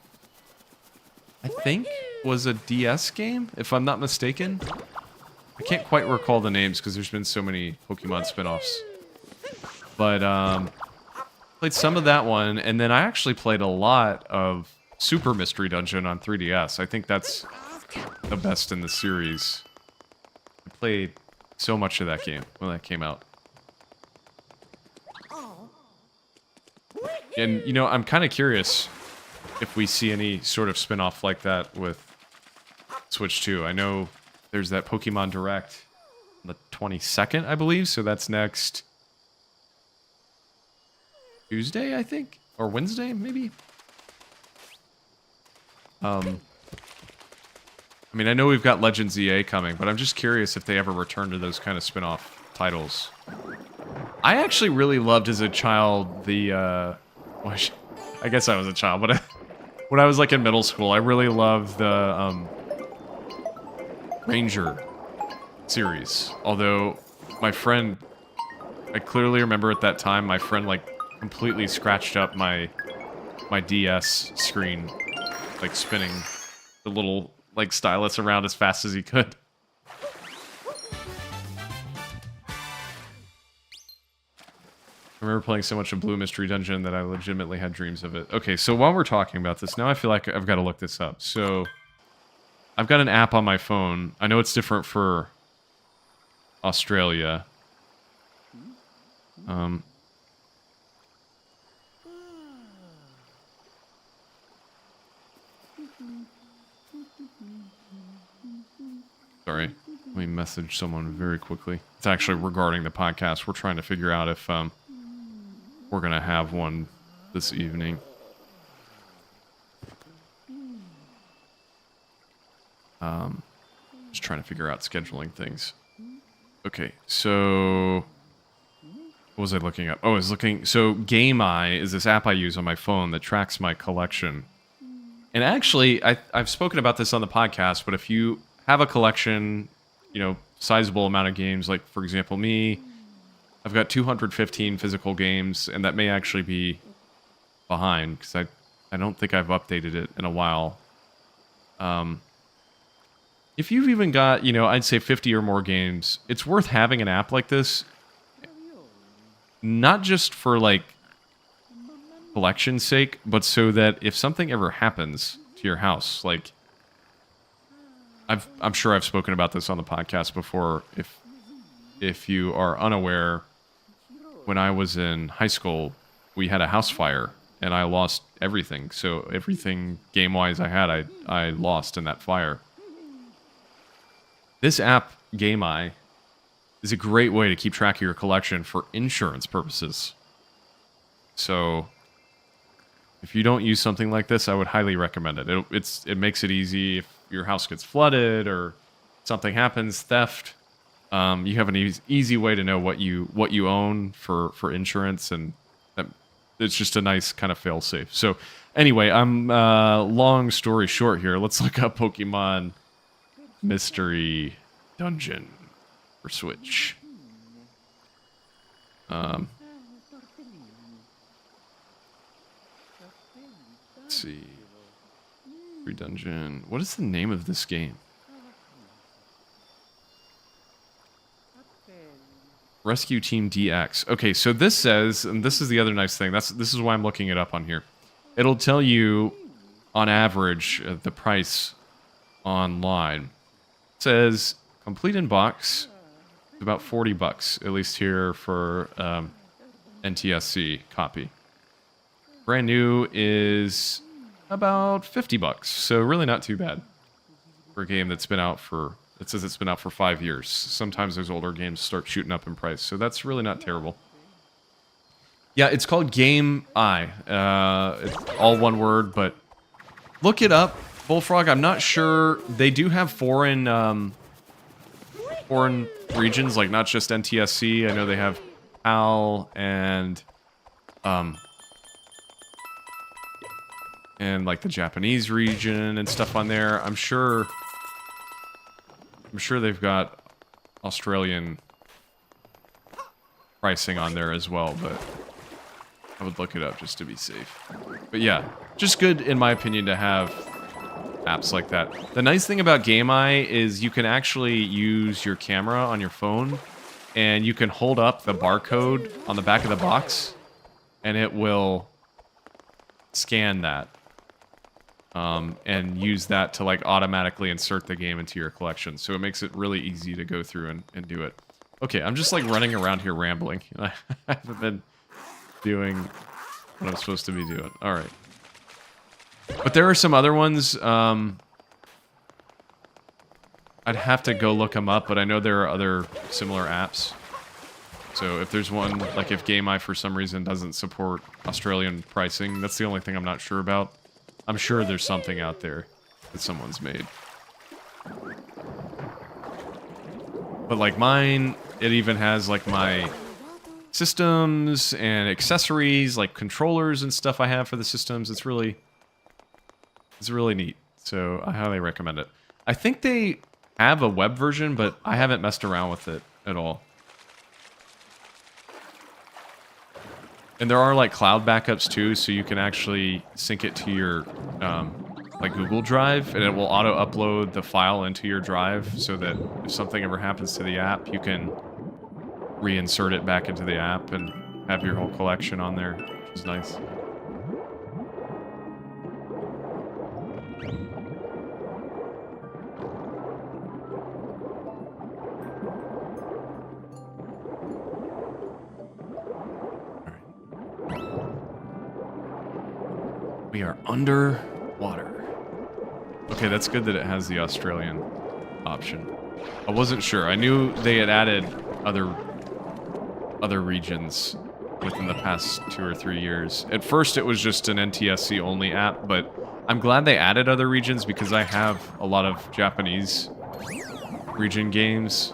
I think, was a DS game, if I'm not mistaken. I can't quite recall the names because there's been so many Pokemon spin-offs. But, played some of that one, and then I actually played a lot of Super Mystery Dungeon on 3DS. I think that's the best in the series. I played so much of that game when that came out. And, you know, I'm kind of curious if we see any sort of spin-off like that with Switch 2. I know there's that Pokemon Direct on the 22nd, I believe, so that's next Tuesday, I think? Or Wednesday, maybe? I mean, I know we've got Legends EA coming, but I'm just curious if they ever return to those kind of spin-off titles. I actually really loved as a child the, well, I guess I was a child, but when I was like in middle school, I really loved the, Ranger series. Although, my friend, I clearly remember at that time, my friend, like, completely scratched up my DS screen, like, spinning the little, like, stylus around as fast as he could. I remember playing so much of Blue Mystery Dungeon that I legitimately had dreams of it. Okay, so while we're talking about this, now I feel like I've got to look this up. So, I've got an app on my phone. I know it's different for Australia. Sorry, let me message someone very quickly. It's actually regarding the podcast. We're trying to figure out if we're going to have one this evening. Just trying to figure out scheduling things. Okay, so what was I looking up? Oh, I was looking... So Game Eye is this app I use on my phone that tracks my collection. And actually, I've spoken about this on the podcast, but if you have a collection, you know, sizable amount of games, like, for example, me, I've got 215 physical games, and that may actually be behind, because I don't think I've updated it in a while. If you've even got, you know, I'd say 50 or more games, it's worth having an app like this. Not just for, like, collection's sake, but so that if something ever happens, to your house. Like, I'm sure I've spoken about this on the podcast before. If you are unaware, when I was in high school, we had a house fire, and I lost everything. So everything game-wise I had, I lost in that fire. This app, GameEye, is a great way to keep track of your collection for insurance purposes. So if you don't use something like this, I would highly recommend it. It makes it easy if your house gets flooded or something happens, theft. You have an easy way to know what you own for insurance, and it's just a nice kind of fail-safe. So anyway, long story short here, let's look up Pokemon Mystery Dungeon for Switch. Let's see. Mystery Dungeon. What is the name of this game? Rescue Team DX. Okay, so this says, and this is the other nice thing. This is why I'm looking it up on here. It'll tell you, on average, the price online. It says complete in box, about $40, at least here for NTSC copy. Brand new is about $50, so really not too bad for a game that's been out for. It says it's been out for 5 years. Sometimes those older games start shooting up in price, so that's really not terrible. Yeah, it's called GameEye. It's all one word, but look it up. Bullfrog, I'm not sure. They do have foreign regions, like not just NTSC. I know they have PAL and like the Japanese region and stuff on there. I'm sure they've got Australian pricing on there as well, but I would look it up just to be safe. But yeah, just good in my opinion to have apps like that. The nice thing about GameEye is you can actually use your camera on your phone, and you can hold up the barcode on the back of the box, and it will scan that. And use that to like automatically insert the game into your collection. So it makes it really easy to go through and do it. Okay, I'm just like running around here rambling. I haven't been doing what I'm supposed to be doing. All right. But there are some other ones. I'd have to go look them up, but I know there are other similar apps. So if there's one, like if GameEye for some reason doesn't support Australian pricing, that's the only thing I'm not sure about. I'm sure there's something out there that someone's made. But like mine, it even has like my systems and accessories, like controllers and stuff I have for the systems. It's really neat. So I highly recommend it. I think they have a web version, but I haven't messed around with it at all. And there are like cloud backups too, so you can actually sync it to your like Google Drive, and it will auto-upload the file into your drive, so that if something ever happens to the app, you can reinsert it back into the app and have your whole collection on there, which is nice. We are underwater. Okay, that's good that it has the Australian option. I wasn't sure. I knew they had added other regions within the past 2 or 3 years. At first, it was just an NTSC only app, but I'm glad they added other regions because I have a lot of Japanese region games.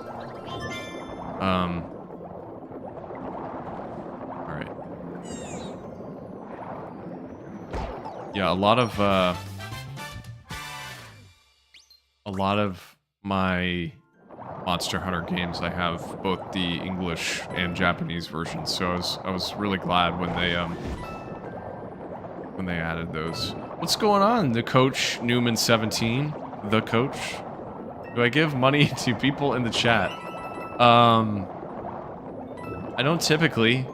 Yeah, a lot of my Monster Hunter games, I have both the English and Japanese versions. So I was really glad when they added those. What's going on? The coach Newman 17, the coach. Do I give money to people in the chat? I don't typically,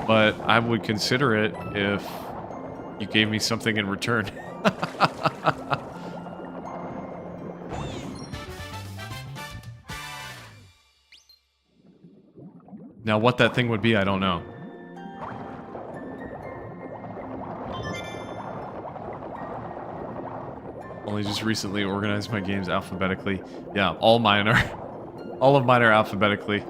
but I would consider it if you gave me something in return. Now, what that thing would be, I don't know. Only just recently organized my games alphabetically. Yeah, all of mine are alphabetically.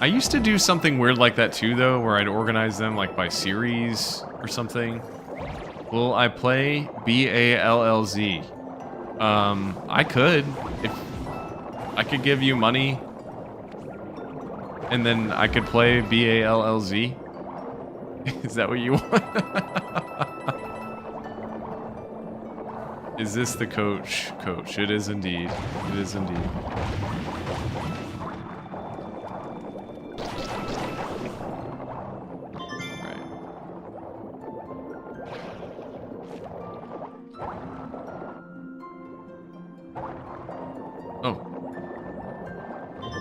I used to do something weird like that too, though, where I'd organize them like by series or something. Will I play B-A-L-L-Z? I could. If I could give you money, and then I could play B-A-L-L-Z. Is that what you want? Is this the coach? Coach, it is indeed. It is indeed.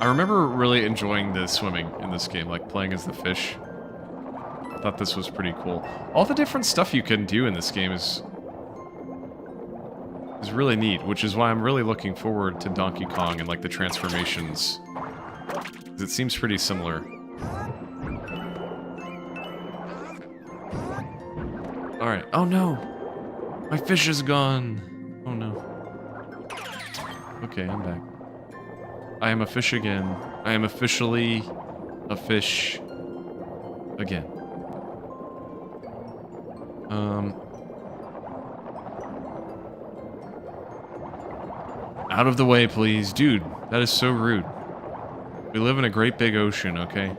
I remember really enjoying the swimming in this game, like playing as the fish. I thought this was pretty cool. All the different stuff you can do in this game is really neat, which is why I'm really looking forward to Donkey Kong and like the transformations. 'Cause it seems pretty similar. Alright. Oh no! My fish is gone! Oh no. Okay, I'm back. I am a fish again. I am officially a fish again. Out of the way, please. Dude, that is so rude. We live in a great big ocean, okay?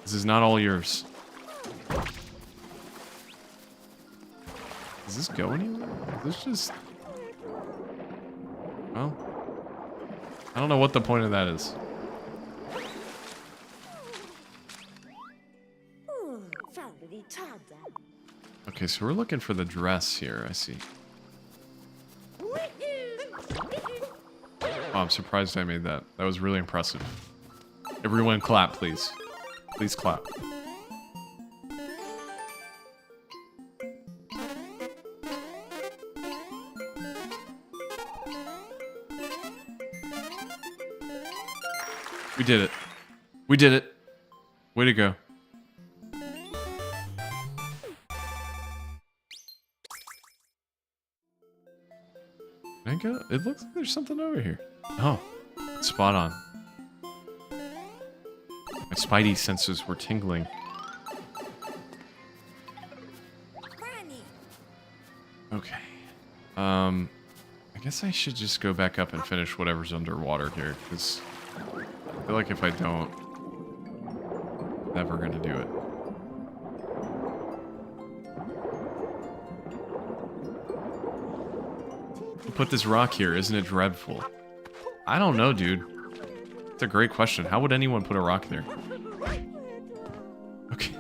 This is not all yours. Does this go anywhere? Is this just... Well... I don't know what the point of that is. Okay, so we're looking for the dress here, I see. Oh, I'm surprised I made that. That was really impressive. Everyone clap, please. Please clap. We did it. We did it. Way to go. Can I go? It looks like there's something over here. Oh, spot on. My spidey senses were tingling. Okay. I guess I should just go back up and finish whatever's underwater here, because I feel like if I don't, I'm never gonna do it. Who put this rock here? Isn't it dreadful? I don't know, dude. It's a great question. How would anyone put a rock there? Okay.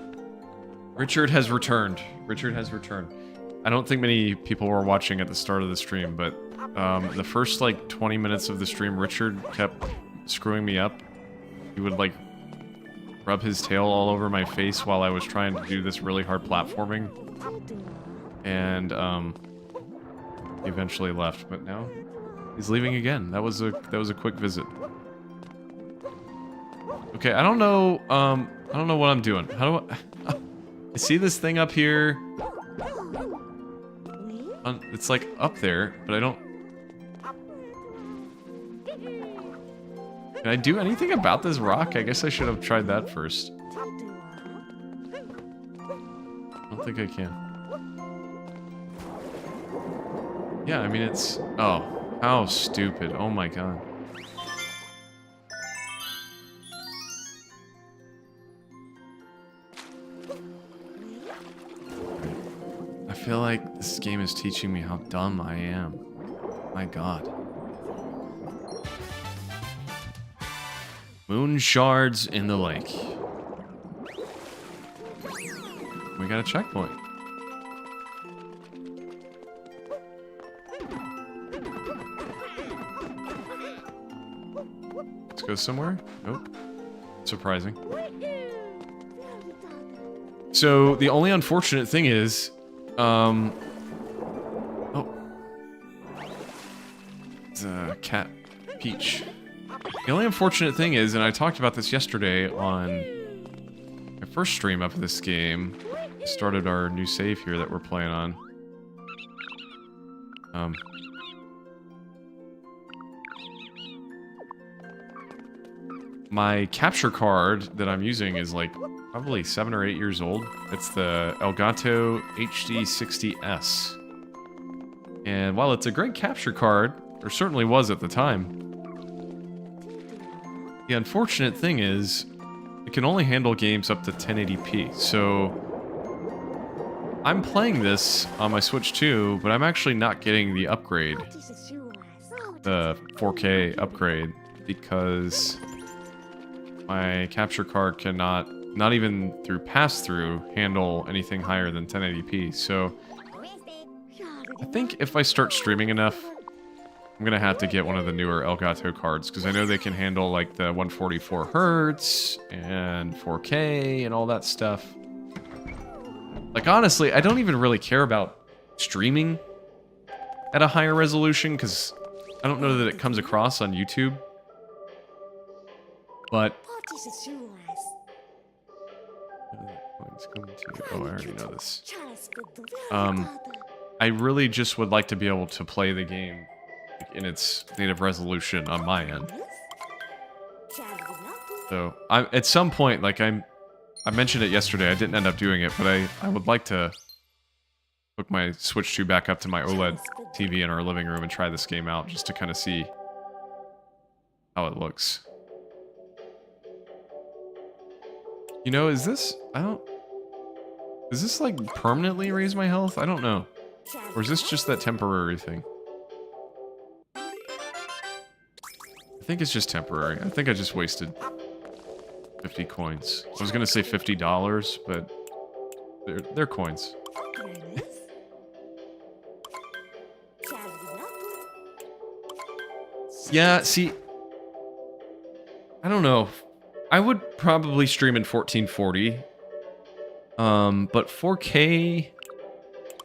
Richard has returned. Richard has returned. I don't think many people were watching at the start of the stream, but the first like 20 minutes of the stream, Richard kept screwing me up. He would like rub his tail all over my face while I was trying to do this really hard platforming. And he eventually left, but now he's leaving again. That was a quick visit. Okay, I don't know what I'm doing. How do I see this thing up here? It's like up there, but I don't... Can I do anything about this rock? I guess I should have tried that first. I don't think I can. Yeah, I mean it's... Oh, how stupid. Oh my god. I feel like this game is teaching me how dumb I am. My god. Moon shards in the lake. We got a checkpoint. Let's go somewhere. Nope. Surprising. So the only unfortunate thing is, oh, it's a cat Peach. The only unfortunate thing is, and I talked about this yesterday on my first stream of this game, started our new save here that we're playing on. My capture card that I'm using is like probably 7 or 8 years old. It's the Elgato HD60S. And while it's a great capture card, or certainly was at the time, the unfortunate thing is it can only handle games up to 1080p. So I'm playing this on my Switch 2, but I'm actually not getting the upgrade, the 4K upgrade, because my capture card cannot, not even through pass-through, handle anything higher than 1080p. So I think if I start streaming enough, I'm gonna have to get one of the newer Elgato cards, because I know they can handle like the 144 hertz and 4K and all that stuff. Like honestly, I don't even really care about streaming at a higher resolution, because I don't know that it comes across on YouTube. But oh, I already know this. I really just would like to be able to play the game in its native resolution on my end. So at some point, like I mentioned it yesterday, I didn't end up doing it, but I would like to hook my Switch 2 back up to my OLED TV in our living room and try this game out just to kind of see how it looks. You know, is this, does this like permanently raise my health? I don't know. Or is this just that temporary thing? I think it's just temporary. I think I just wasted 50 coins. I was gonna say $50, but they're coins. Yeah, see, I don't know. I would probably stream in 1440. But 4K, I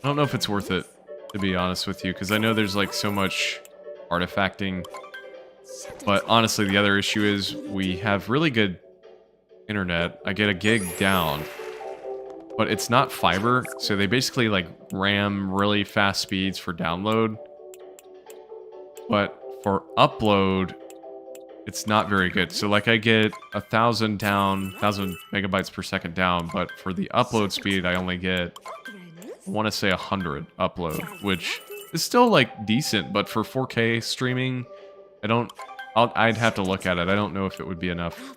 don't know if it's worth it, to be honest with you, because I know there's like so much artifacting. But honestly, the other issue is we have really good internet. I get a gig down, but it's not fiber, so they basically like ram really fast speeds for download. But for upload, it's not very good. So like I get 1,000 down, 1,000 megabytes per second down, but for the upload speed, I only get, I want to say 100 upload, which is still like decent, but for 4K streaming, I'd have to look at it. I don't know if it would be enough.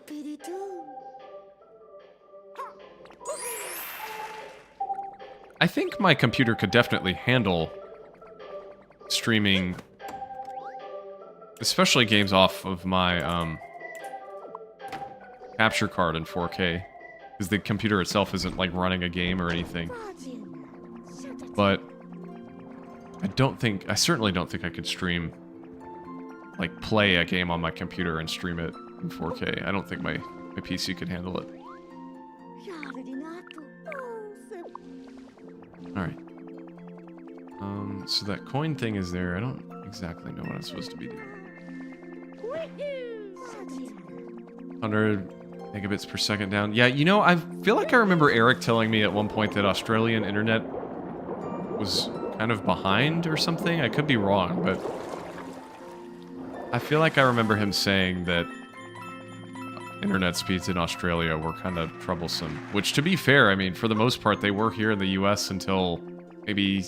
I think my computer could definitely handle streaming, especially games off of my capture card in 4K, because the computer itself isn't like running a game or anything. But I certainly don't think I could stream, like play a game on my computer and stream it in 4K. I don't think my PC could handle it. Alright. So that coin thing is there. I don't exactly know what I'm supposed to be doing. 100 megabits per second down. Yeah, you know, I feel like I remember Eric telling me at one point that Australian internet was kind of behind or something. I could be wrong, but I feel like I remember him saying that internet speeds in Australia were kind of troublesome. Which, to be fair, I mean, for the most part, they were here in the US until maybe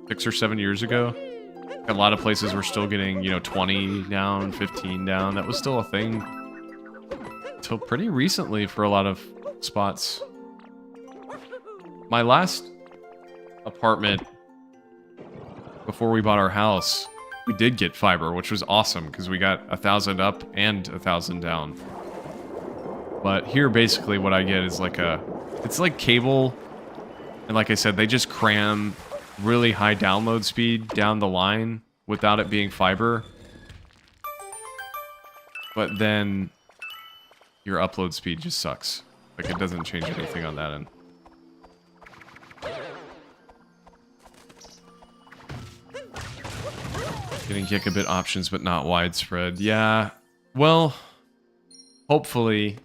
6 or 7 years ago. A lot of places were still getting, you know, 20 down, 15 down. That was still a thing until pretty recently for a lot of spots. My last apartment, before we bought our house, we did get fiber, which was awesome because we got 1,000 up and 1,000 down. But here, basically, what I get is like it's like cable, and like I said, they just cram really high download speed down the line without it being fiber. But then your upload speed just sucks. Like, it doesn't change anything on that end. Getting gigabit options, but not widespread. Yeah, well, hopefully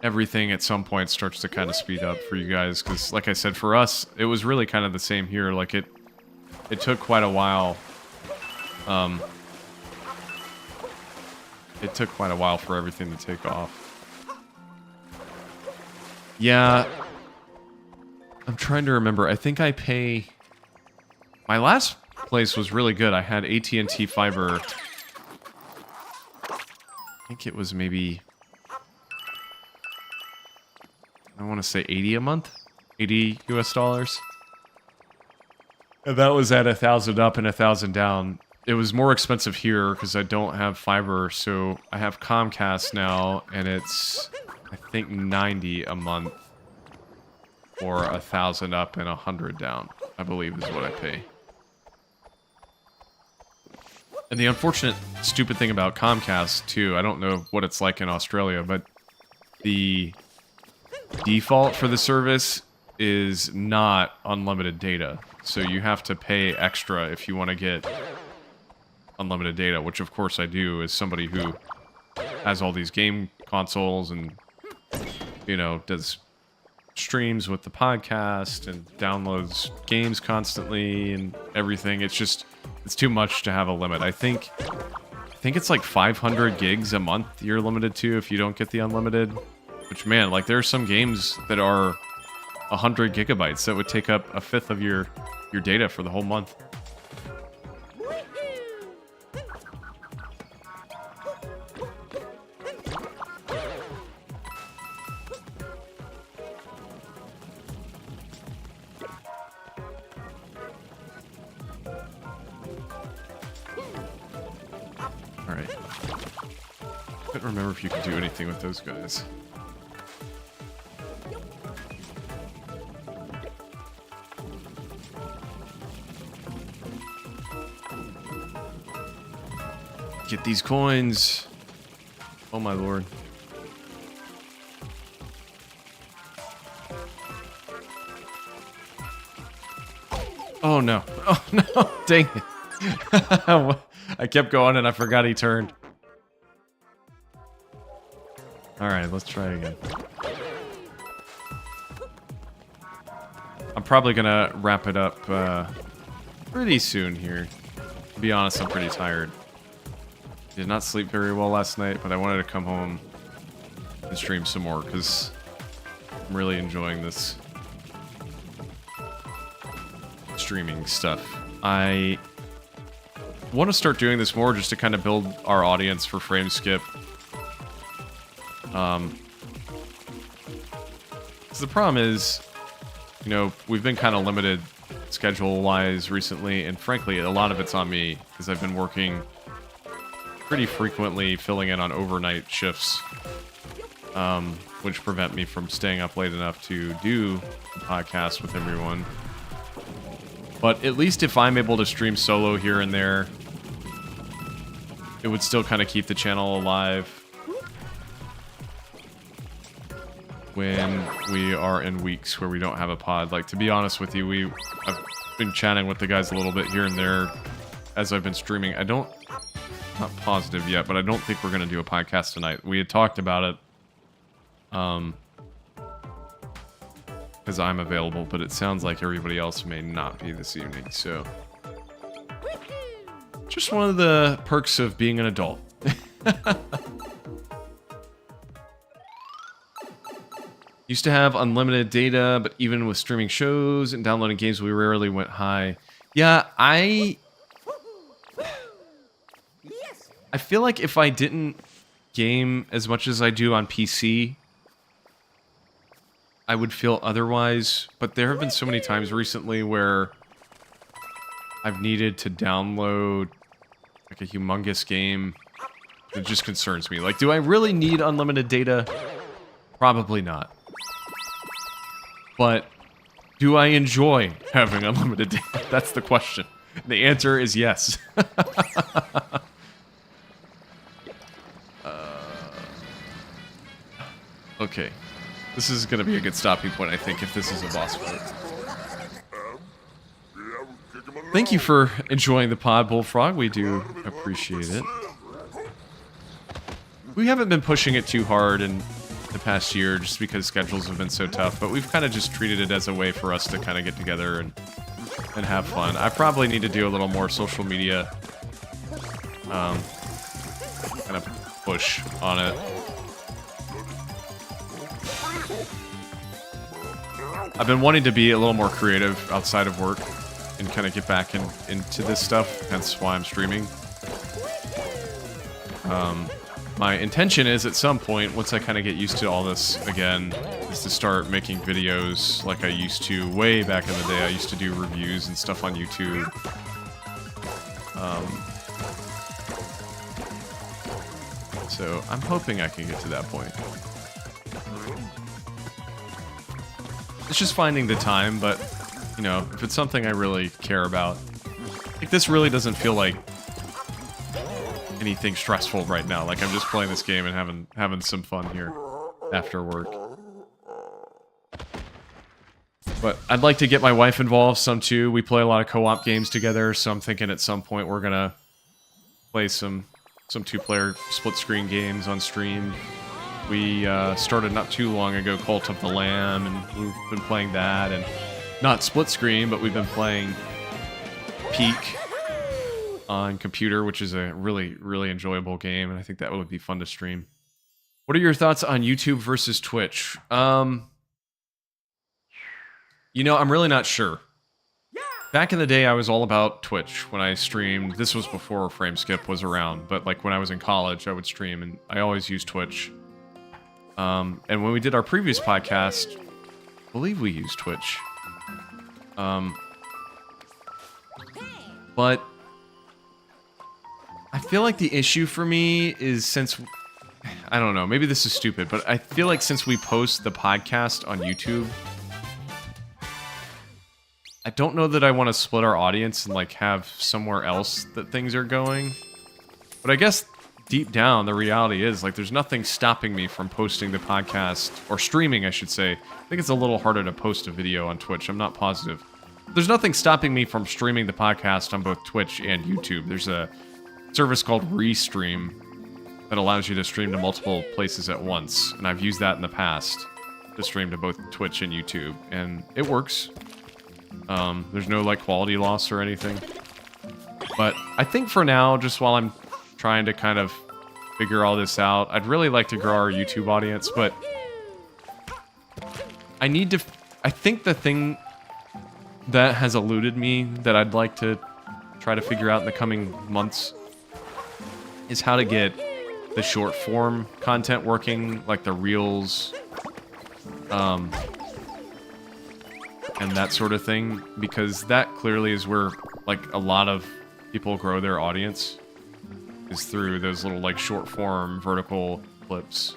everything at some point starts to kind of speed up for you guys, because like I said, for us, it was really kind of the same here. Like it took quite a while. It took quite a while for everything to take off. Yeah, I'm trying to remember. I think I pay... My last place was really good. I had AT&T fiber. I think it was maybe... I want to say 80 a month? 80 US dollars? And that was at 1,000 up and 1,000 down. It was more expensive here because I don't have fiber, so I have Comcast now, and it's... I think 90 a month or 1,000 up and 100 down, I believe is what I pay. And the unfortunate, stupid thing about Comcast, too, I don't know what it's like in Australia, but the default for the service is not unlimited data. So you have to pay extra if you want to get unlimited data, which of course I do as somebody who has all these game consoles and, you know, does streams with the podcast and downloads games constantly and everything. It's just, it's too much to have a limit. I think it's like 500 gigs a month you're limited to if you don't get the unlimited. Which, man, like there are some games that are 100 gigabytes that would take up a fifth of your data for the whole month. Alright. Couldn't remember if you could do anything with those guys. Get these coins. Oh my lord. Oh no. Oh no. Dang it. I kept going and I forgot he turned. Alright, let's try again. I'm probably gonna wrap it up pretty soon here. To be honest, I'm pretty tired. Did not sleep very well last night, but I wanted to come home and stream some more because I'm really enjoying this streaming stuff. I want to start doing this more just to kind of build our audience for Frameskip. Because the problem is, you know, we've been kind of limited schedule-wise recently, and frankly, a lot of it's on me because I've been working pretty frequently, filling in on overnight shifts, which prevent me from staying up late enough to do the podcast with everyone. But at least if I'm able to stream solo here and there, it would still kind of keep the channel alive when we are in weeks where we don't have a pod. Like, to be honest with you, I've been chatting with the guys a little bit here and there as I've been streaming. Not positive yet, but I don't think we're going to do a podcast tonight. We had talked about it, because I'm available, but it sounds like everybody else may not be this evening, so... Just one of the perks of being an adult. Used to have unlimited data, but even with streaming shows and downloading games, we rarely went high. Yeah, I feel like if I didn't game as much as I do on PC, I would feel otherwise. But there have been so many times recently where I've needed to download like a humongous game. It just concerns me. Like, do I really need unlimited data? Probably not. But do I enjoy having unlimited data? That's the question. The answer is yes. Okay. This is going to be a good stopping point, I think, if this is a boss fight. Thank you for enjoying the pod, Bullfrog. We do appreciate it. We haven't been pushing it too hard in the past year just because schedules have been so tough, but we've kind of just treated it as a way for us to kind of get together and have fun. I probably need to do a little more social media kind of push on it. I've been wanting to be a little more creative outside of work and kind of get back into this stuff, hence why I'm streaming. My intention is at some point, once I kind of get used to all this again, is to start making videos like I used to way back in the day. I used to do reviews and stuff on YouTube. So I'm hoping I can get to that point. It's just finding the time, but, you know, if it's something I really care about, like this really doesn't feel like anything stressful right now. Like I'm just playing this game and having some fun here after work. But I'd like to get my wife involved some too. We play a lot of co-op games together, so I'm thinking at some point we're gonna play some two-player split-screen games on stream. We started not too long ago Cult of the Lamb, and we've been playing that, and not split-screen, but we've been playing Peak on computer, which is a really, really enjoyable game, and I think that would be fun to stream. What are your thoughts on YouTube versus Twitch? You know, I'm really not sure. Back in the day, I was all about Twitch when I streamed. This was before Frameskip was around, but like when I was in college, I would stream, and I always used Twitch. And when we did our previous podcast, I believe we used Twitch. But I feel like the issue for me is since, I don't know, maybe this is stupid, but I feel like since we post the podcast on YouTube, I don't know that I want to split our audience and like have somewhere else that things are going. But I guess deep down, the reality is like there's nothing stopping me from posting the podcast, or streaming, I should say. I think it's a little harder to post a video on Twitch. I'm not positive. There's nothing stopping me from streaming the podcast on both Twitch and YouTube. There's a service called Restream that allows you to stream to multiple places at once, and I've used that in the past to stream to both Twitch and YouTube, and it works. There's no like quality loss or anything. But I think for now, just while I'm trying to kind of figure all this out, I'd really like to grow our YouTube audience, but I think the thing that has eluded me that I'd like to try to figure out in the coming months is how to get the short form content working, like the reels, and that sort of thing, because that clearly is where like a lot of people grow their audience, is through those little like short form vertical clips.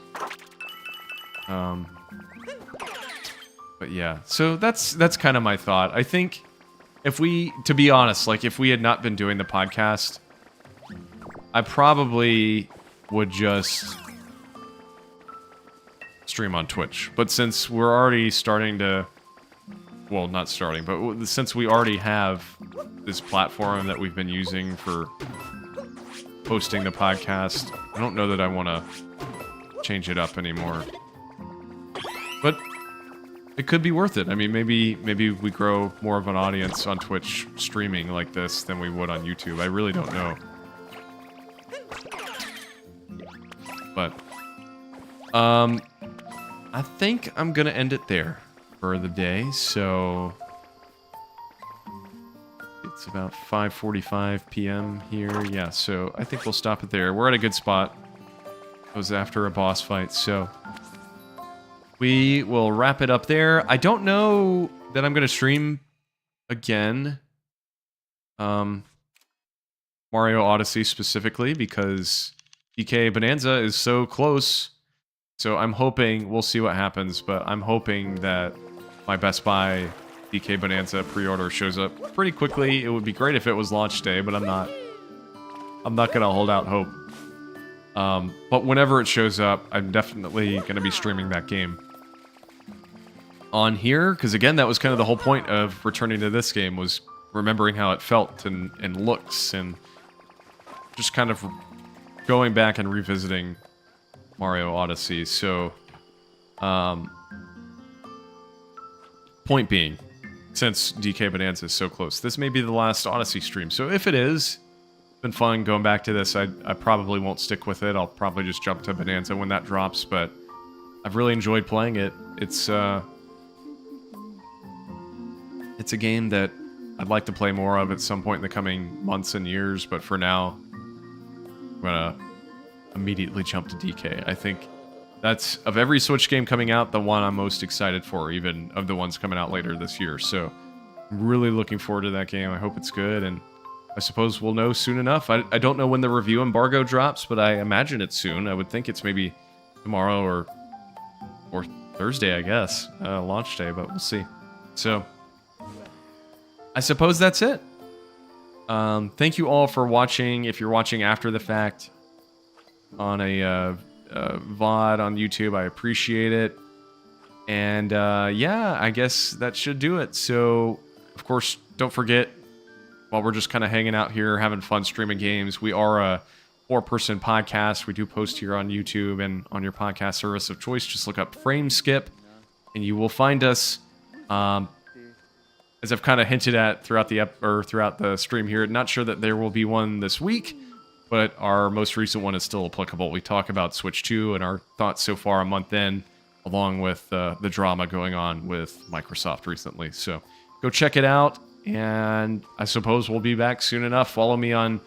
But yeah, so that's kind of my thought. I think if we, to be honest, like if we had not been doing the podcast, I probably would just stream on Twitch. But since we're already starting to, well, not starting, but since we already have this platform that we've been using for posting the podcast, I don't know that I want to change it up anymore. But it could be worth it. I mean, maybe we grow more of an audience on Twitch streaming like this than we would on YouTube. I really don't know. But I think I'm gonna end it there for the day. So it's about 5:45 p.m. here. Yeah, so I think we'll stop it there. We're at a good spot. It was after a boss fight, so we will wrap it up there. I don't know that I'm gonna stream again. Mario Odyssey specifically, because DK Bananza is so close. So I'm hoping, we'll see what happens, but I'm hoping that my Best Buy DK Bananza pre-order shows up pretty quickly. It would be great if it was launch day, but I'm not gonna hold out hope. But whenever it shows up, I'm definitely gonna be streaming that game on here, because again, that was kind of the whole point of returning to this game, was remembering how it felt and looks, and just kind of going back and revisiting Mario Odyssey. So, point being, since DK Bananza is so close, this may be the last Odyssey stream. So if it is, it's been fun going back to this. I probably won't stick with it. I'll probably just jump to Bonanza when that drops, but I've really enjoyed playing it. It's a game that I'd like to play more of at some point in the coming months and years, but for now, I'm gonna immediately jump to DK. I think that's, of every Switch game coming out, the one I'm most excited for, even of the ones coming out later this year. So I'm really looking forward to that game. I hope it's good, and I suppose we'll know soon enough. I don't know when the review embargo drops, but I imagine it's soon. I would think it's maybe tomorrow or Thursday, I guess, launch day, but we'll see. So I suppose that's it. Thank you all for watching. If you're watching after the fact on a VOD on YouTube, I appreciate it. And yeah, I guess that should do it. So, of course, don't forget, while we're just kind of hanging out here, having fun streaming games, we are a 4-person podcast. We do post here on YouTube and on your podcast service of choice. Just look up Frameskip, and you will find us. As I've kind of hinted at throughout the stream here, not sure that there will be one this week, but our most recent one is still applicable. We talk about Switch 2 and our thoughts so far a month in, along with the drama going on with Microsoft recently. So go check it out, and I suppose we'll be back soon enough. Follow me on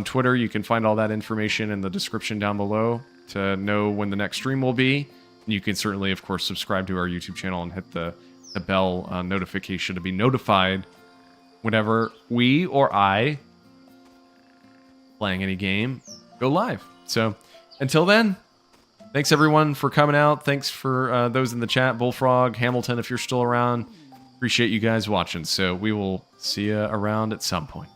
Twitter. You can find all that information in the description down below to know when the next stream will be. And you can certainly, of course, subscribe to our YouTube channel and hit the bell notification to be notified whenever we or I, playing any game, go live. So until then, thanks everyone for coming out. Thanks for those in the chat, Bullfrog, Hamilton, if you're still around. Appreciate you guys watching. So we will see you around at some point.